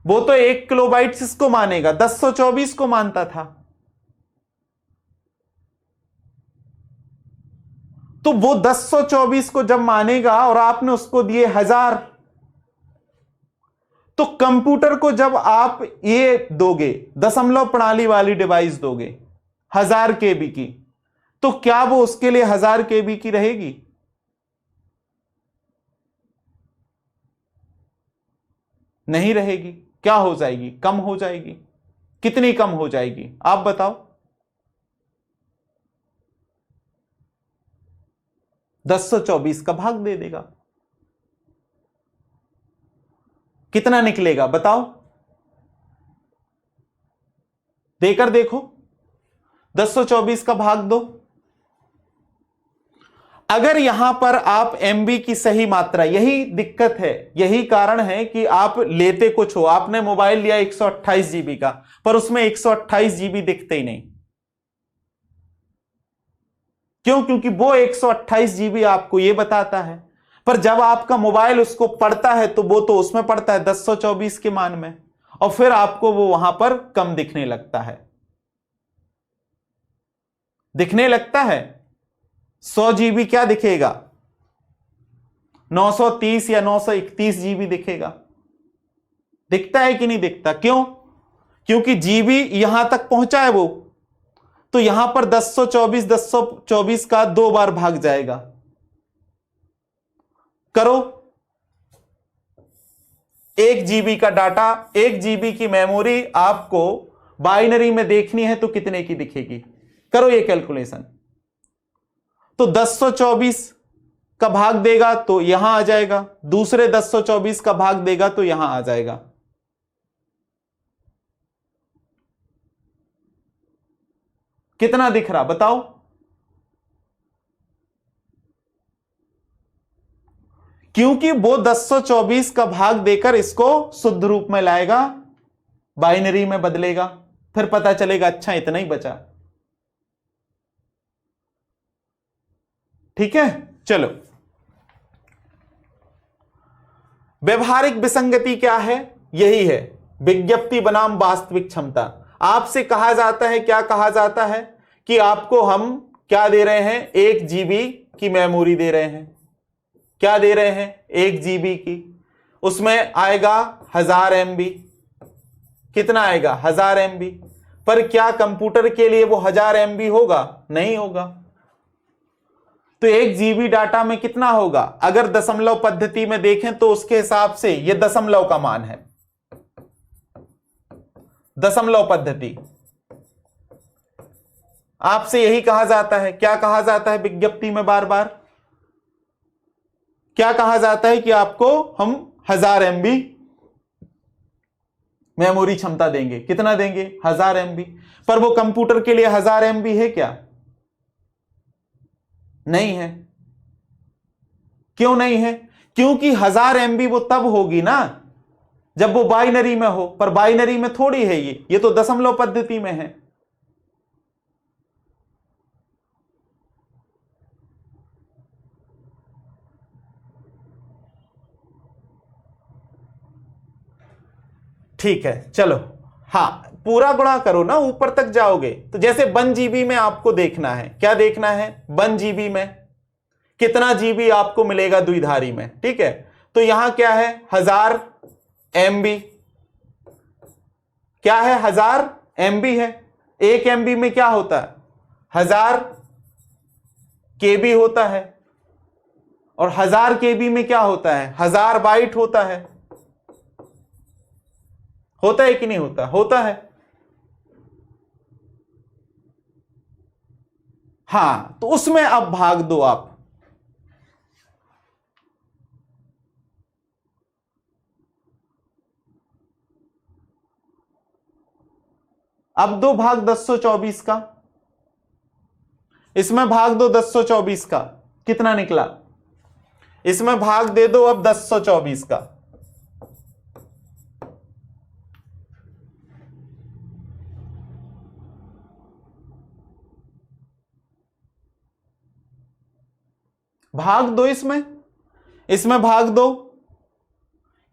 वो तो 1 किलोबाइट इसको मानेगा, 1024 को मानता था। तो वो 1024 को जब मानेगा और आपने उसको दिए 1000, तो कंप्यूटर को जब आप ये दोगे दशमलव प्रणाली वाली डिवाइस दोगे 1000 KB की, तो क्या वो उसके लिए 1000 KB की रहेगी? नहीं रहेगी। क्या हो जाएगी? कम हो जाएगी। कितनी कम हो जाएगी आप बताओ? 1024 का भाग दे देगा। कितना निकलेगा बताओ? देकर देखो, 1024 का भाग दो। अगर यहां पर आप MB की सही मात्रा, यही दिक्कत है, यही कारण है कि आप लेते कुछ हो। आपने मोबाइल लिया 128 GB का, पर उसमें 128 GB दिखते ही नहीं। क्यों? क्योंकि वो 128 GB आपको ये बताता है, पर जब आपका मोबाइल उसको पढ़ता है तो वो तो उसमें पढ़ता है 1024 के मान में, और फिर आपको वो वहां पर कम दिखने लगता है। दिखने लगता है 100 GB क्या दिखेगा? 930 या 931 GB दिखेगा। दिखता है कि नहीं दिखता? क्यों? क्योंकि GB यहां तक पहुंचा है वो, तो यहां पर 1024 का 2 बार भाग जाएगा। करो, 1 GB का डाटा, 1 GB की मेमोरी आपको बाइनरी में देखनी है तो कितने की दिखेगी? करो ये कैलकुलेशन। तो 1024 का भाग देगा तो यहां आ जाएगा, दूसरे 1024 का भाग देगा तो यहां आ जाएगा। कितना दिख रहा बताओ? क्योंकि वो 1024 का भाग देकर इसको शुद्ध रूप में लाएगा, बाइनरी में बदलेगा, फिर पता चलेगा अच्छा इतना ही बचा। ठीक है, चलो। व्यवहारिक विसंगति क्या है? यही है विज्ञप्ति बनाम वास्तविक क्षमता। आपसे कहा जाता है, क्या कहा जाता है कि आपको हम क्या दे रहे हैं? 1 GB की मेमोरी दे रहे हैं। क्या दे रहे हैं? 1 GB की। उसमें आएगा 1000 MB। कितना आएगा? 1000 MB। पर क्या कंप्यूटर के लिए वो 1000 MB होगा? नहीं होगा। तो 1 GB डाटा में कितना होगा? अगर दशमलव पद्धति में देखें तो उसके हिसाब से ये दशमलव का मान है। दशमलव पद्धति, आपसे यही कहा जाता है। क्या कहा जाता है विज्ञप्ति में बार बार? क्या कहा जाता है कि आपको हम 1000 MB मेमोरी क्षमता देंगे। कितना देंगे? 1000 MB। पर वो कंप्यूटर के लिए 1000 MB है क्या? नहीं है। क्यों नहीं है? क्योंकि 1000 MB वो तब होगी ना जब वो बाइनरी में हो, पर बाइनरी में थोड़ी है ये तो दशमलव पद्धति में है। ठीक है, चलो, हाँ, पूरा गुणा करो ना, ऊपर तक जाओगे तो जैसे 1 GB में आपको देखना है, क्या देखना है? 1 GB में कितना GB आपको मिलेगा द्विधारी में, ठीक है। तो यहां क्या है? 1000 MB। क्या है? 1000 MB है। 1 MB में क्या होता है? 1000 KB होता है। और 1000 KB में क्या होता है? 1000 बाइट होता है। होता है कि नहीं होता? होता है। हां, तो उसमें अब भाग दो आप। अब दो भाग 1024 का, इसमें भाग दो 1024 का, कितना निकला? इसमें भाग दे दो अब 1024 का। भाग दो इसमें भाग दो,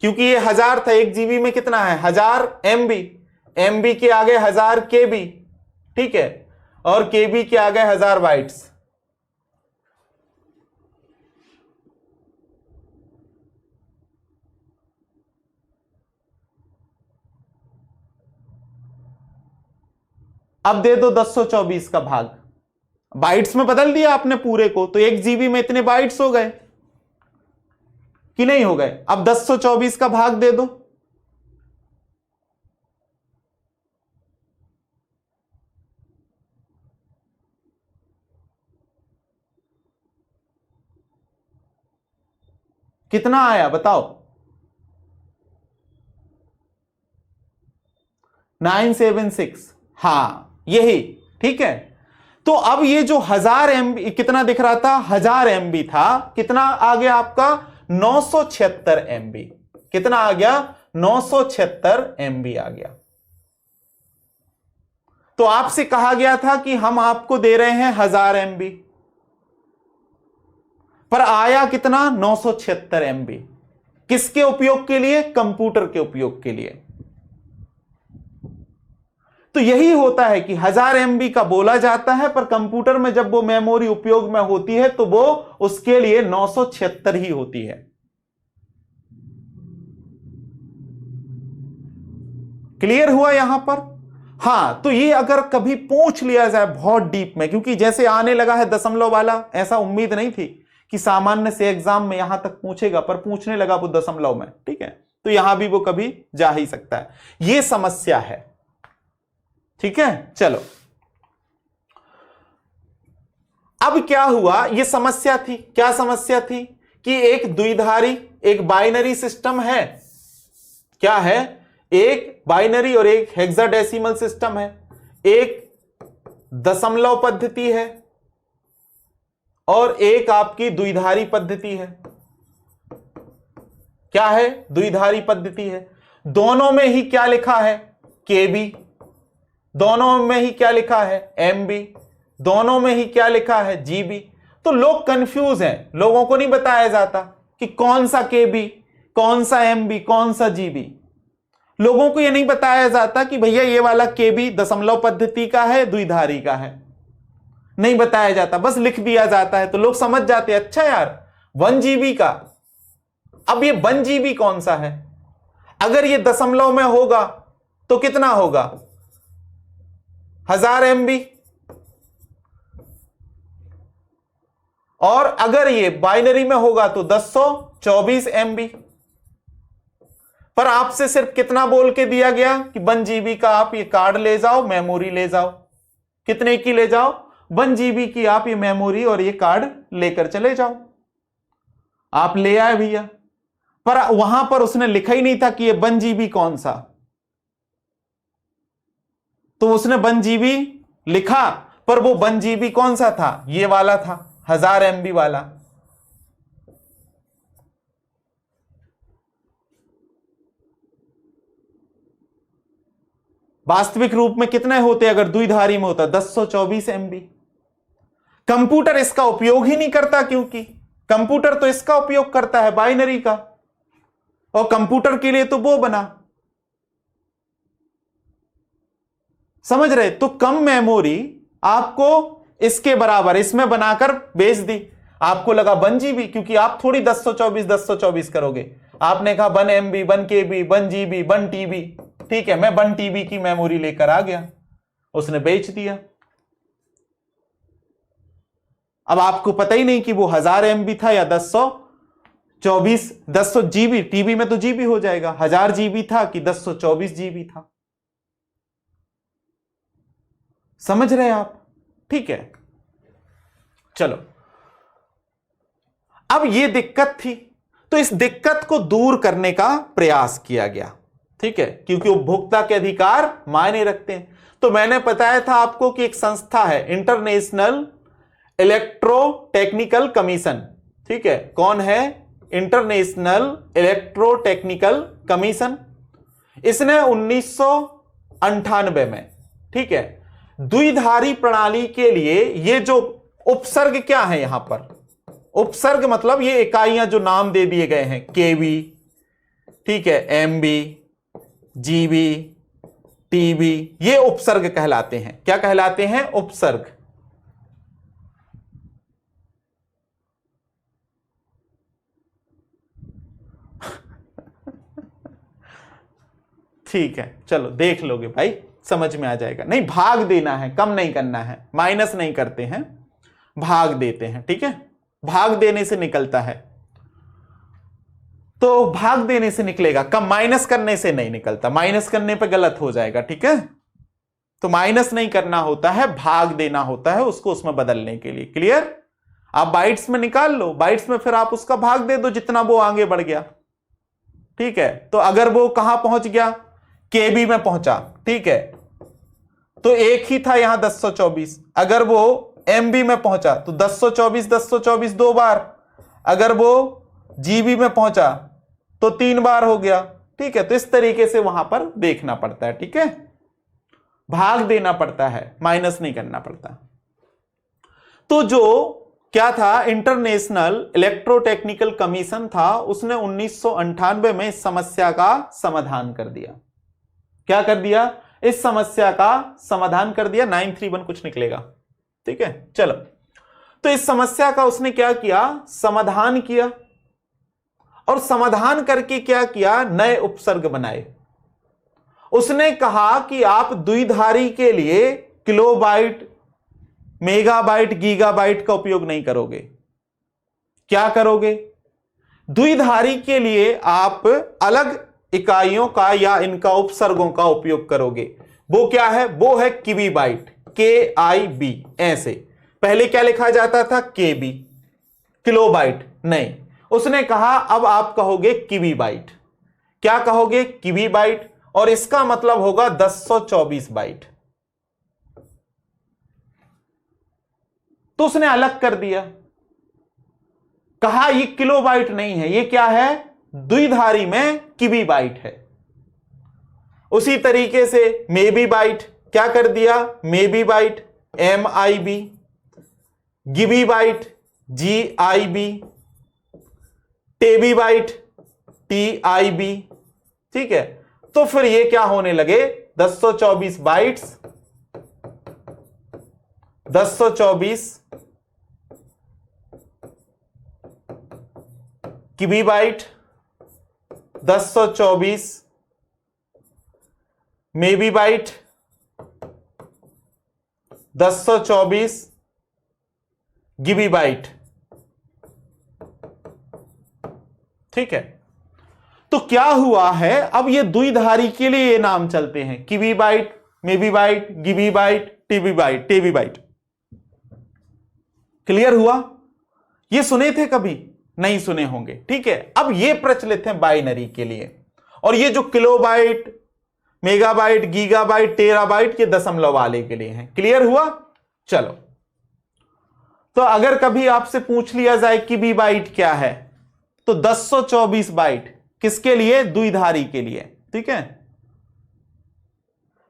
क्योंकि ये 1000 था। 1 GB में कितना है? 1000 MB। MB के आगे 1000 KB, ठीक है, और KB के आगे 1000 बाइट्स। अब दे दो 1024 का भाग। बाइट्स में बदल दिया आपने पूरे को, तो 1 GB में इतने बाइट्स हो गए कि नहीं हो गए? अब 1024 का भाग दे दो। कितना आया बताओ? 976। हां, यही, ठीक है। तो अब ये जो 1000 MB कितना दिख रहा था? 1000 MB था, कितना आ गया आपका? 976 MB। कितना आ गया? 976 MB आ गया। तो आपसे कहा गया था कि हम आपको दे रहे हैं 1000 MB, पर आया कितना? 976 MB। किसके उपयोग के लिए? कंप्यूटर के उपयोग के लिए। तो यही होता है कि 1000 MB का बोला जाता है, पर कंप्यूटर में जब वो मेमोरी उपयोग में होती है तो वो उसके लिए 976 ही होती है। क्लियर हुआ यहां पर? हां, तो ये अगर कभी पूछ लिया जाए बहुत डीप में, क्योंकि जैसे आने लगा है दशमलव वाला, ऐसा उम्मीद नहीं थी कि सामान्य से एग्जाम में यहां तक पूछेगा, पर पूछने लगा वो दशमलव में, ठीक है, तो यहां भी वो कभी जा ही सकता है। ये समस्या है, ठीक है। चलो, अब क्या हुआ? ये समस्या थी। क्या समस्या थी? कि एक द्विधारी, एक बाइनरी सिस्टम है। क्या है? एक बाइनरी और एक हेक्साडेसिमल सिस्टम है। एक दशमलव पद्धति है और एक आपकी द्विधारी पद्धति है। क्या है? द्विधारी पद्धति है। दोनों में ही क्या लिखा है? KB। दोनों में ही क्या लिखा है? MB। दोनों में ही क्या लिखा है? GB। तो लोग कंफ्यूज हैं, लोगों को नहीं बताया जाता कि कौन सा KB, कौन सा MB, कौन सा GB। लोगों को यह नहीं बताया जाता कि भैया ये वाला KB दशमलव पद्धति का है, द्विधारी का है। नहीं बताया जाता, बस लिख दिया जाता है, तो लोग समझ जाते हैं अच्छा यार 1 GB का। अब ये 1 GB कौन सा है? अगर ये दशमलव में होगा तो कितना होगा? 1000 MB। और अगर ये बाइनरी में होगा तो 1024 MB। पर आपसे सिर्फ कितना बोल के दिया गया कि 1 GB का आप ये कार्ड ले जाओ, मेमोरी ले जाओ। कितने की ले जाओ? 1 GB की आप ये मेमोरी और ये कार्ड लेकर चले जाओ। आप ले आए भैया, पर वहां पर उसने लिखा ही नहीं था कि ये 1 GB कौन सा, तो उसने 1 GB लिखा, पर वो 1 GB कौन सा था, ये वाला था, 1000 MB वाला। वास्तविक रूप में कितने होते अगर द्विधारी में होता, 1024 MB। कंप्यूटर इसका उपयोग ही नहीं करता, क्योंकि कंप्यूटर तो इसका उपयोग करता है बाइनरी का, और कंप्यूटर के लिए तो वो बना, समझ रहे। तो कम मेमोरी आपको इसके बराबर इसमें बनाकर बेच दी, आपको लगा 1 GB, क्योंकि आप थोड़ी 1024 करोगे, आपने कहा 1 MB 1 KB 1 GB 1 TB, ठीक है, मैं 1 TB की मेमोरी लेकर आ गया, उसने बेच दिया। अब आपको पता ही नहीं कि वो 1000 MB था या 1000 GB, टीबी में तो जीबी हो जाएगा, 1000 GB था कि 1024 GB था, समझ रहे आप, ठीक है। चलो, अब ये दिक्कत थी, तो इस दिक्कत को दूर करने का प्रयास किया गया, ठीक है, क्योंकि उपभोक्ता के अधिकार मायने रखते हैं। तो मैंने बताया था आपको कि एक संस्था है इंटरनेशनल इलेक्ट्रो टेक्निकल कमीशन, ठीक है, कौन है, इंटरनेशनल इलेक्ट्रो टेक्निकल कमीशन। इसने 1998 में, ठीक है, द्विधारी प्रणाली के लिए ये जो उपसर्ग क्या है, यहां पर उपसर्ग मतलब ये इकाइयां जो नाम दे दिए गए हैं, केबी, ठीक है, एमबी, जीबी, टीबी, ये उपसर्ग कहलाते हैं। क्या कहलाते हैं, उपसर्ग। ठीक है, चलो देख लोगे भाई, समझ में आ जाएगा। नहीं, भाग देना है, कम नहीं करना है, माइनस नहीं करते हैं, भाग देते हैं, ठीक है, भाग देने से निकलता है, तो भाग देने से निकलेगा, कम, माइनस करने से नहीं निकलता, माइनस करने पे गलत हो जाएगा, ठीक है। तो माइनस नहीं करना होता है, भाग देना होता है उसको, उसमें बदलने के लिए। क्लियर? आप बाइट्स में निकाल लो, बाइट्स में फिर आप उसका भाग दे दो जितना वो आगे बढ़ गया, ठीक है। तो अगर वो कहां पहुंच गया, केबी में पहुंचा, ठीक है, तो एक ही था यहां 1024। अगर वो एमबी में पहुंचा तो 1024 दो बार, अगर वो जीबी में पहुंचा तो 3 बार हो गया, ठीक है। तो इस तरीके से वहां पर देखना पड़ता है, ठीक है, भाग देना पड़ता है, माइनस नहीं करना पड़ता। तो जो क्या था, इंटरनेशनल इलेक्ट्रोटेक्निकल कमीशन था, उसने 1998 में इस समस्या का समाधान कर दिया। क्या कर दिया, इस समस्या का समाधान कर दिया। 931 कुछ निकलेगा, ठीक है। चलो, तो इस समस्या का उसने क्या किया, समाधान किया, और समाधान करके क्या किया, नए उपसर्ग बनाए। उसने कहा कि आप द्विधारी के लिए किलोबाइट, मेगाबाइट, गीगाबाइट का उपयोग नहीं करोगे। क्या करोगे, द्विधारी के लिए आप अलग इकाइयों का या इनका उपसर्गों का उपयोग करोगे। वो क्या है, वो है किबीबाइट, KIB, ऐसे। पहले क्या लिखा जाता था, KB, किलोबाइट नहीं। उसने कहा अब आप कहोगे किबीबाइट। क्या कहोगे, किबीबाइट, और इसका मतलब होगा 1024 बाइट। तो उसने अलग कर दिया, कहा ये किलोबाइट नहीं है, ये क्या है, द्विधारी में किबीबाइट है। उसी तरीके से मेबीबाइट, क्या कर दिया, मेबीबाइट, MIB, गिबीबाइट, GIB, टेबीबाइट, TIB, ठीक है। तो फिर ये क्या होने लगे, 1024 बाइट्स, 1024 किबीबाइट, 1024 मेबीबाइट, 1024 गिबीबाइट, ठीक है। तो क्या हुआ है, अब ये द्विधारी के लिए ये नाम चलते हैं, किबीबाइट, मेबीबाइट, गिबीबाइट, टेबीबाइट। क्लियर हुआ? ये सुने थे कभी नहीं सुने होंगे, ठीक है। अब ये प्रचलित है बाइनरी के लिए, और ये जो किलोबाइट, मेगाबाइट, गीगाबाइट, टेराबाइट, ये दशमलव वाले के लिए हैं। क्लियर हुआ? चलो, तो अगर कभी आपसे पूछ लिया जाए कि बी बाइट क्या है, तो 1024 बाइट किसके लिए? द्विधारी के लिए, ठीक है।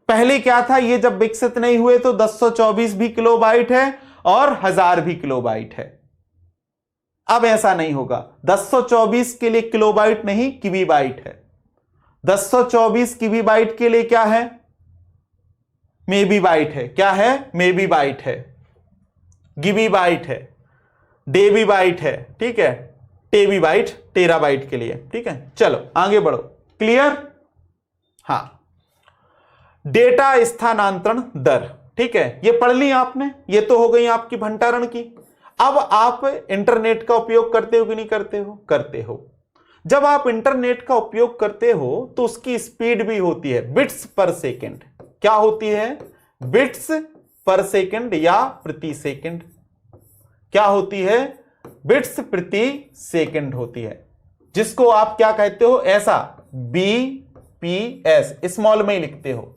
पहले क्या था, ये जब विकसित नहीं हुए तो 1024 भी किलोबाइट है और 1000 भी किलोबाइट है। अब ऐसा नहीं होगा, 1024 के लिए किलोबाइट नहीं किबी बाइट है, 1024 किबी बाइट के लिए क्या है? मेबी बाइट है। क्या है? मेबी बाइट है, गिबी बाइट है, डेबी बाइट है, ठीक है, टेबी बाइट टेराबाइट के लिए, ठीक है। चलो आगे बढ़ो। क्लियर? हां, डेटा स्थानांतरण दर, ठीक है, ये पढ़ ली आपने। ये तो हो गई आपकी भंडारण की। अब आप इंटरनेट का उपयोग करते हो कि नहीं करते हो? करते हो। जब आप इंटरनेट का उपयोग करते हो तो उसकी स्पीड भी होती है बिट्स पर सेकंड। क्या होती है? बिट्स पर सेकंड या प्रति सेकंड। क्या होती है? बिट्स प्रति सेकंड होती है, जिसको आप क्या कहते हो? ऐसा बीपीएस स्मॉल में ही लिखते हो,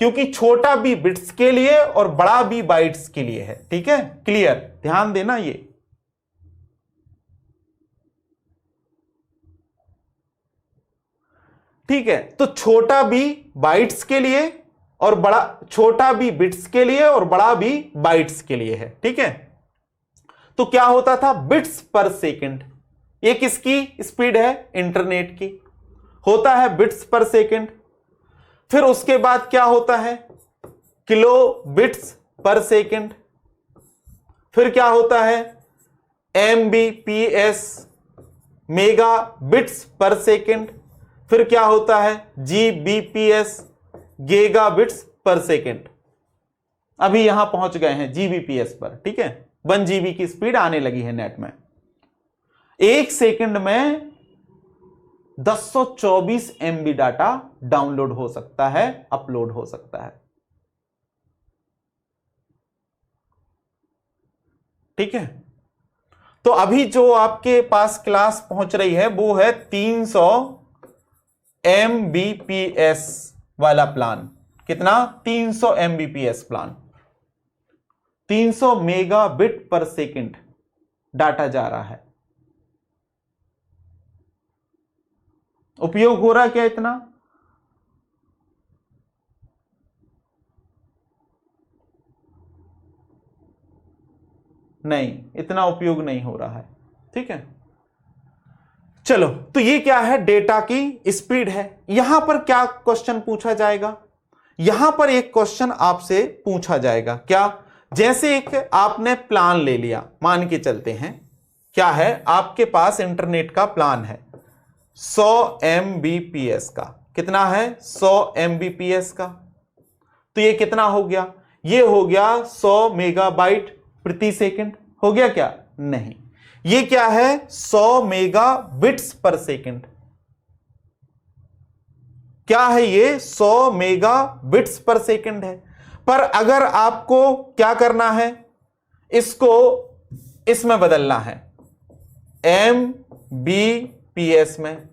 क्योंकि छोटा बी बिट्स के लिए और बड़ा बी बाइट्स के लिए है, ठीक है। क्लियर? ध्यान देना ये। ठीक है, तो छोटा बी बाइट्स के लिए और बड़ा, छोटा बी बिट्स के लिए और बड़ा बी बाइट्स के लिए है, ठीक है। तो क्या होता था? बिट्स पर सेकंड। ये किसकी स्पीड है? इंटरनेट की। होता है बिट्स पर सेकंड। फिर उसके बाद क्या होता है? किलो बिट्स पर सेकंड। फिर क्या होता है? एमबीपीएस, मेगा बिट्स पर सेकंड। फिर क्या होता है? जीबीपीएस, गीगा बिट्स पर सेकंड। अभी यहां पहुंच गए हैं जीबीपीएस पर, ठीक है। 1 जीबी की स्पीड आने लगी है नेट में। एक सेकंड में 1024 MB डाटा डाउनलोड हो सकता है, अपलोड हो सकता है, ठीक है। तो अभी जो आपके पास क्लास पहुंच रही है वो है 300 MBPS वाला प्लान। कितना? 300 MBPS प्लान। 300 मेगाबिट पर सेकंड डाटा जा रहा है। उपयोग हो रहा क्या इतना? नहीं, इतना उपयोग नहीं हो रहा है, ठीक है। चलो, तो ये क्या है? डेटा की स्पीड है। यहां पर क्या क्वेश्चन पूछा जाएगा? यहां पर एक क्वेश्चन आपसे पूछा जाएगा। क्या? जैसे एक आपने प्लान ले लिया, मान के चलते हैं, क्या है, आपके पास इंटरनेट का प्लान है 100 MBPS का। कितना है? 100 MBPS का। तो ये कितना हो गया? ये हो गया 100 मेगाबाइट प्रति सेकंड। हो गया क्या? नहीं, ये क्या है? 100 मेगाबिट्स पर सेकंड। क्या है ये? 100 मेगाबिट्स पर सेकंड है। पर अगर आपको क्या करना है, इसको इसमें बदलना है MBPS में,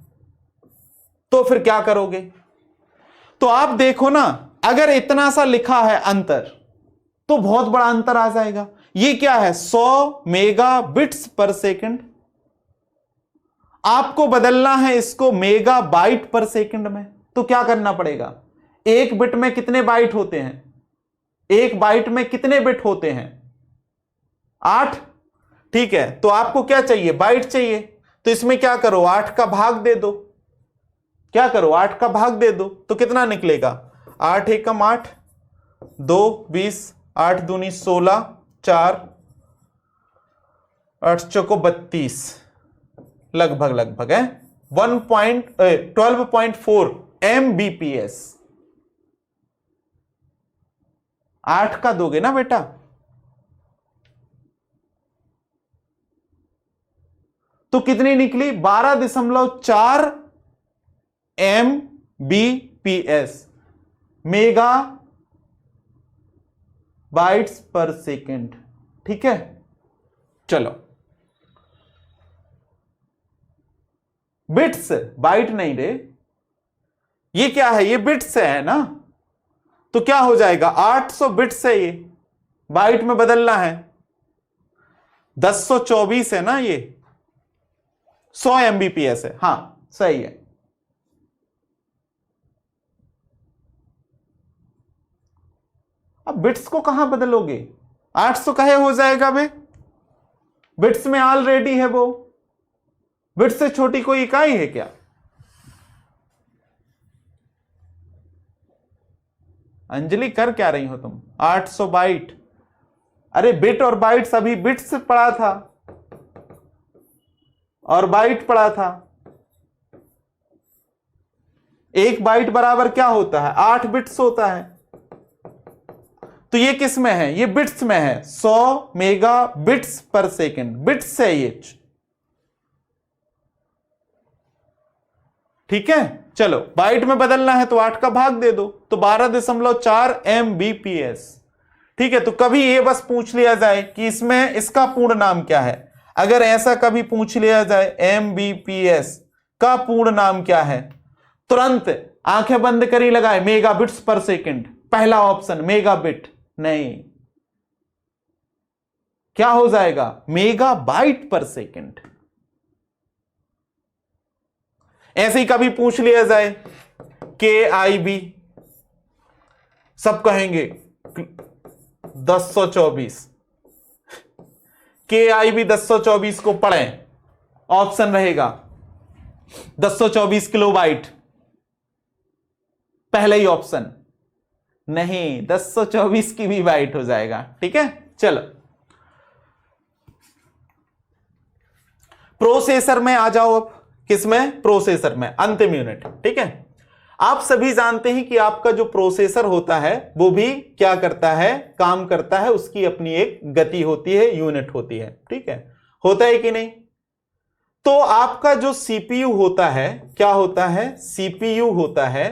तो फिर क्या करोगे? तो आप देखो ना, अगर इतना सा लिखा है अंतर, तो बहुत बड़ा अंतर आ जाएगा। ये क्या है? 100 मेगाबिट्स पर सेकंड। आपको बदलना है इसको मेगाबाइट पर सेकंड में, तो क्या करना पड़ेगा? एक बिट में कितने बाइट होते हैं? एक बाइट में कितने बिट होते हैं? 8। ठीक है, तो आपको क्या चाहिए? बाइट चाहिए। तो इसमें क्या करो? 8 का भाग दे दो। क्या करो? 8 का भाग दे दो, तो कितना निकलेगा? 8 एकम 8, 2 20, 8 दूनी 16, 4 8 चौको 32, लगभग है 12.4 MBPS। 8 का दोगे ना बेटा? तो कितनी निकली? 12.4 MBPS, मेगा बाइट्स पर सेकेंड, ठीक है। चलो, बिट्स, बाइट नहीं रे, ये क्या है, ये बिट्स है ना, तो क्या हो जाएगा 800 बिट्स है, ये बाइट में बदलना है, 1024 है ना, ये 100 MBPS है, हां सही है। अब बिट्स को कहां बदलोगे, 800 कहे हो जाएगा बे, बिट्स में ऑलरेडी है वो, बिट्स से छोटी कोई इकाई है क्या? अंजलि कर क्या रही हो तुम, 800 बाइट, अरे बिट और बाइट अभी बिट्स पढ़ा था और बाइट पढ़ा था, एक बाइट बराबर क्या होता है, 8 बिट्स होता है, तो ये किस में है, ये बिट्स में है, 100 मेगा बिट्स पर सेकेंड, बिट्स है ये, ठीक है। चलो बाइट में बदलना है तो 8 का भाग दे दो, तो 12.4 MBPS, ठीक है। तो कभी ये बस पूछ लिया जाए कि इसमें इसका पूर्ण नाम क्या है, अगर ऐसा कभी पूछ लिया जाए MBPS का पूर्ण नाम क्या है, तुरंत आंखें बंद करी लगाए, मेगा बिट्स पर सेकेंड, पहला ऑप्शन मेगा बिट, नहीं, क्या हो जाएगा, मेगा बाइट पर सेकेंड। ऐसे ही कभी पूछ लिया जाए KIB, सब कहेंगे 1024, KIB 1024 को पढ़ें, ऑप्शन रहेगा 1024 किलोबाइट, पहले ही ऑप्शन, नहीं 1024 की भी बाइट हो जाएगा, ठीक है। चलो प्रोसेसर में आ जाओ, अब किसमें, प्रोसेसर में, अंतिम यूनिट, ठीक है। आप सभी जानते हैं कि आपका जो प्रोसेसर होता है वो भी क्या करता है, काम करता है, उसकी अपनी एक गति होती है, यूनिट होती है, ठीक है, होता है कि नहीं। तो आपका जो CPU होता है, क्या होता है, CPU होता है,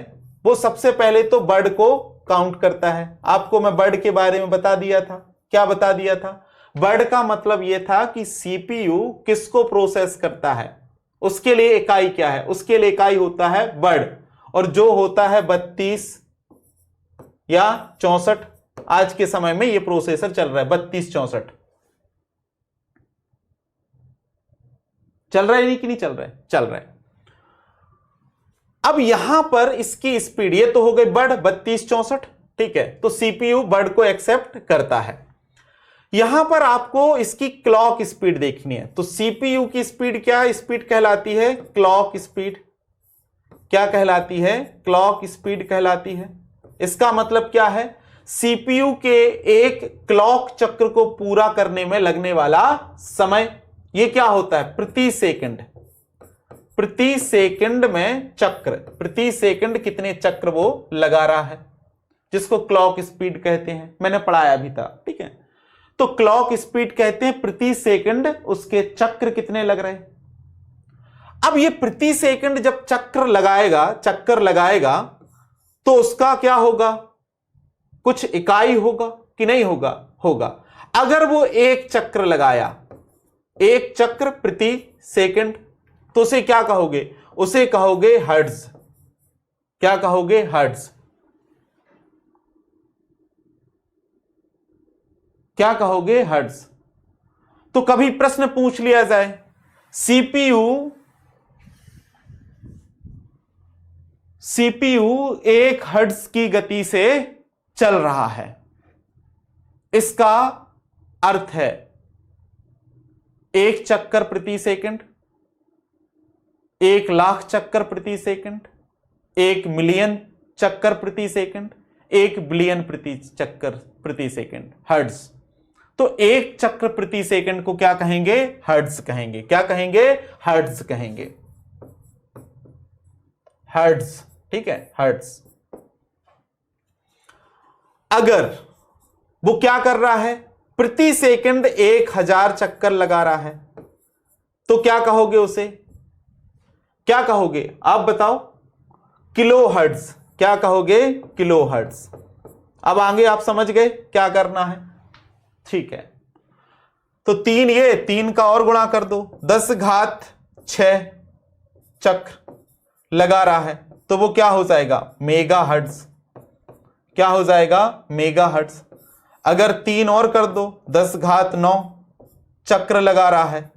वो सबसे पहले तो वर्ड को काउंट करता है। आपको मैं वर्ड के बारे में बता दिया था, क्या बता दिया था, वर्ड का मतलब यह था कि CPU किसको प्रोसेस करता है, उसके लिए इकाई क्या है, उसके लिए इकाई होता है वर्ड, और जो होता है 32 या 64, आज के समय में ये प्रोसेसर चल रहा है 3264, चल रहा है नहीं कि नहीं चल रहा है, चल रहा है। अब यहां पर इसकी स्पीड, ये तो हो गई वर्ड 3264, ठीक है, तो CPU वर्ड को एक्सेप्ट करता है। यहां पर आपको इसकी क्लॉक स्पीड देखनी है, तो CPU की स्पीड क्या स्पीड कहलाती है, क्लॉक स्पीड, क्या कहलाती है, क्लॉक स्पीड कहलाती है। इसका मतलब क्या है, CPU के एक क्लॉक चक्र को पूरा करने में लगने वाला समय, यह क्या होता है, प्रति सेकंड, प्रति सेकंड में चक्र, प्रति सेकंड कितने चक्र वो लगा रहा है, जिसको क्लॉक स्पीड कहते हैं, मैंने पढ़ाया भी था, ठीक है। तो क्लॉक स्पीड कहते हैं प्रति सेकंड उसके चक्र कितने लग रहे हैं। अब ये प्रति सेकंड जब चक्कर लगाएगा तो उसका क्या होगा, कुछ इकाई होगा कि नहीं होगा, होगा। अगर वो एक चक्र लगाया, एक चक्र प्रति सेकंड, तो उसे क्या कहोगे, उसे कहोगे हर्ट्ज, क्या कहोगे, हर्ट्ज, क्या कहोगे, हर्ट्ज। तो कभी प्रश्न पूछ लिया जाए CPU 1 हर्ट्ज की गति से चल रहा है, इसका अर्थ है 1 चक्कर प्रति सेकंड, 1 लाख चक्कर प्रति सेकंड, 1 मिलियन चक्कर प्रति सेकंड, 1 बिलियन प्रति चक्कर प्रति सेकंड, हर्ट्ज। तो 1 चक्र प्रति सेकंड को क्या कहेंगे, हर्ट्ज कहेंगे, क्या कहेंगे, हर्ट्ज कहेंगे, हर्ट्ज, ठीक है, हर्ट्ज। अगर वो क्या कर रहा है, प्रति सेकंड 1000 चक्कर लगा रहा है, तो क्या कहोगे उसे, क्या कहोगे आप बताओ, किलो हर्ट्ज, क्या कहोगे, किलो हर्ट्ज। अब आगे आप समझ गए क्या करना है, ठीक है। तो 3 का और गुणा कर दो, 10 घात 6 चक्र लगा रहा है तो वो क्या हो जाएगा, मेगाहर्ट्ज। क्या हो जाएगा, मेगाहर्ट्ज। अगर 3 और कर दो, 10⁹ चक्र लगा रहा है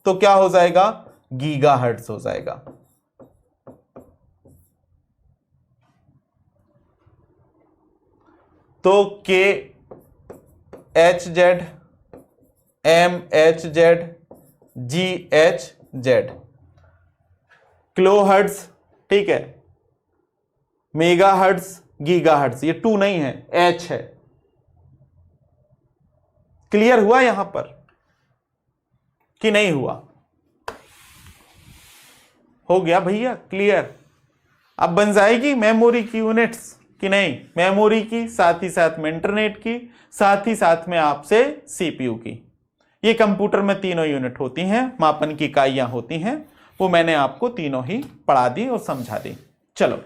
तो क्या हो जाएगा, गीगाहर्ट्ज हो जाएगा। तो KHZ, MHZ, GHZ, किलोहर्ट्ज, ठीक है, मेगाहर्ट्ज, गीगाहर्ट्ज, ये 2 नहीं है, H है। क्लियर हुआ यहां पर कि नहीं हुआ? हो गया भैया क्लियर? अब बन जाएगी मेमोरी की यूनिट्स कि नहीं, मेमोरी की, साथ ही साथ में इंटरनेट की, साथ ही साथ में आपसे सीपीयू की। ये कंप्यूटर में तीनों यूनिट होती हैं, मापन की इकाइयां होती हैं, वो मैंने आपको तीनों ही पढ़ा दी और समझा दी। चलो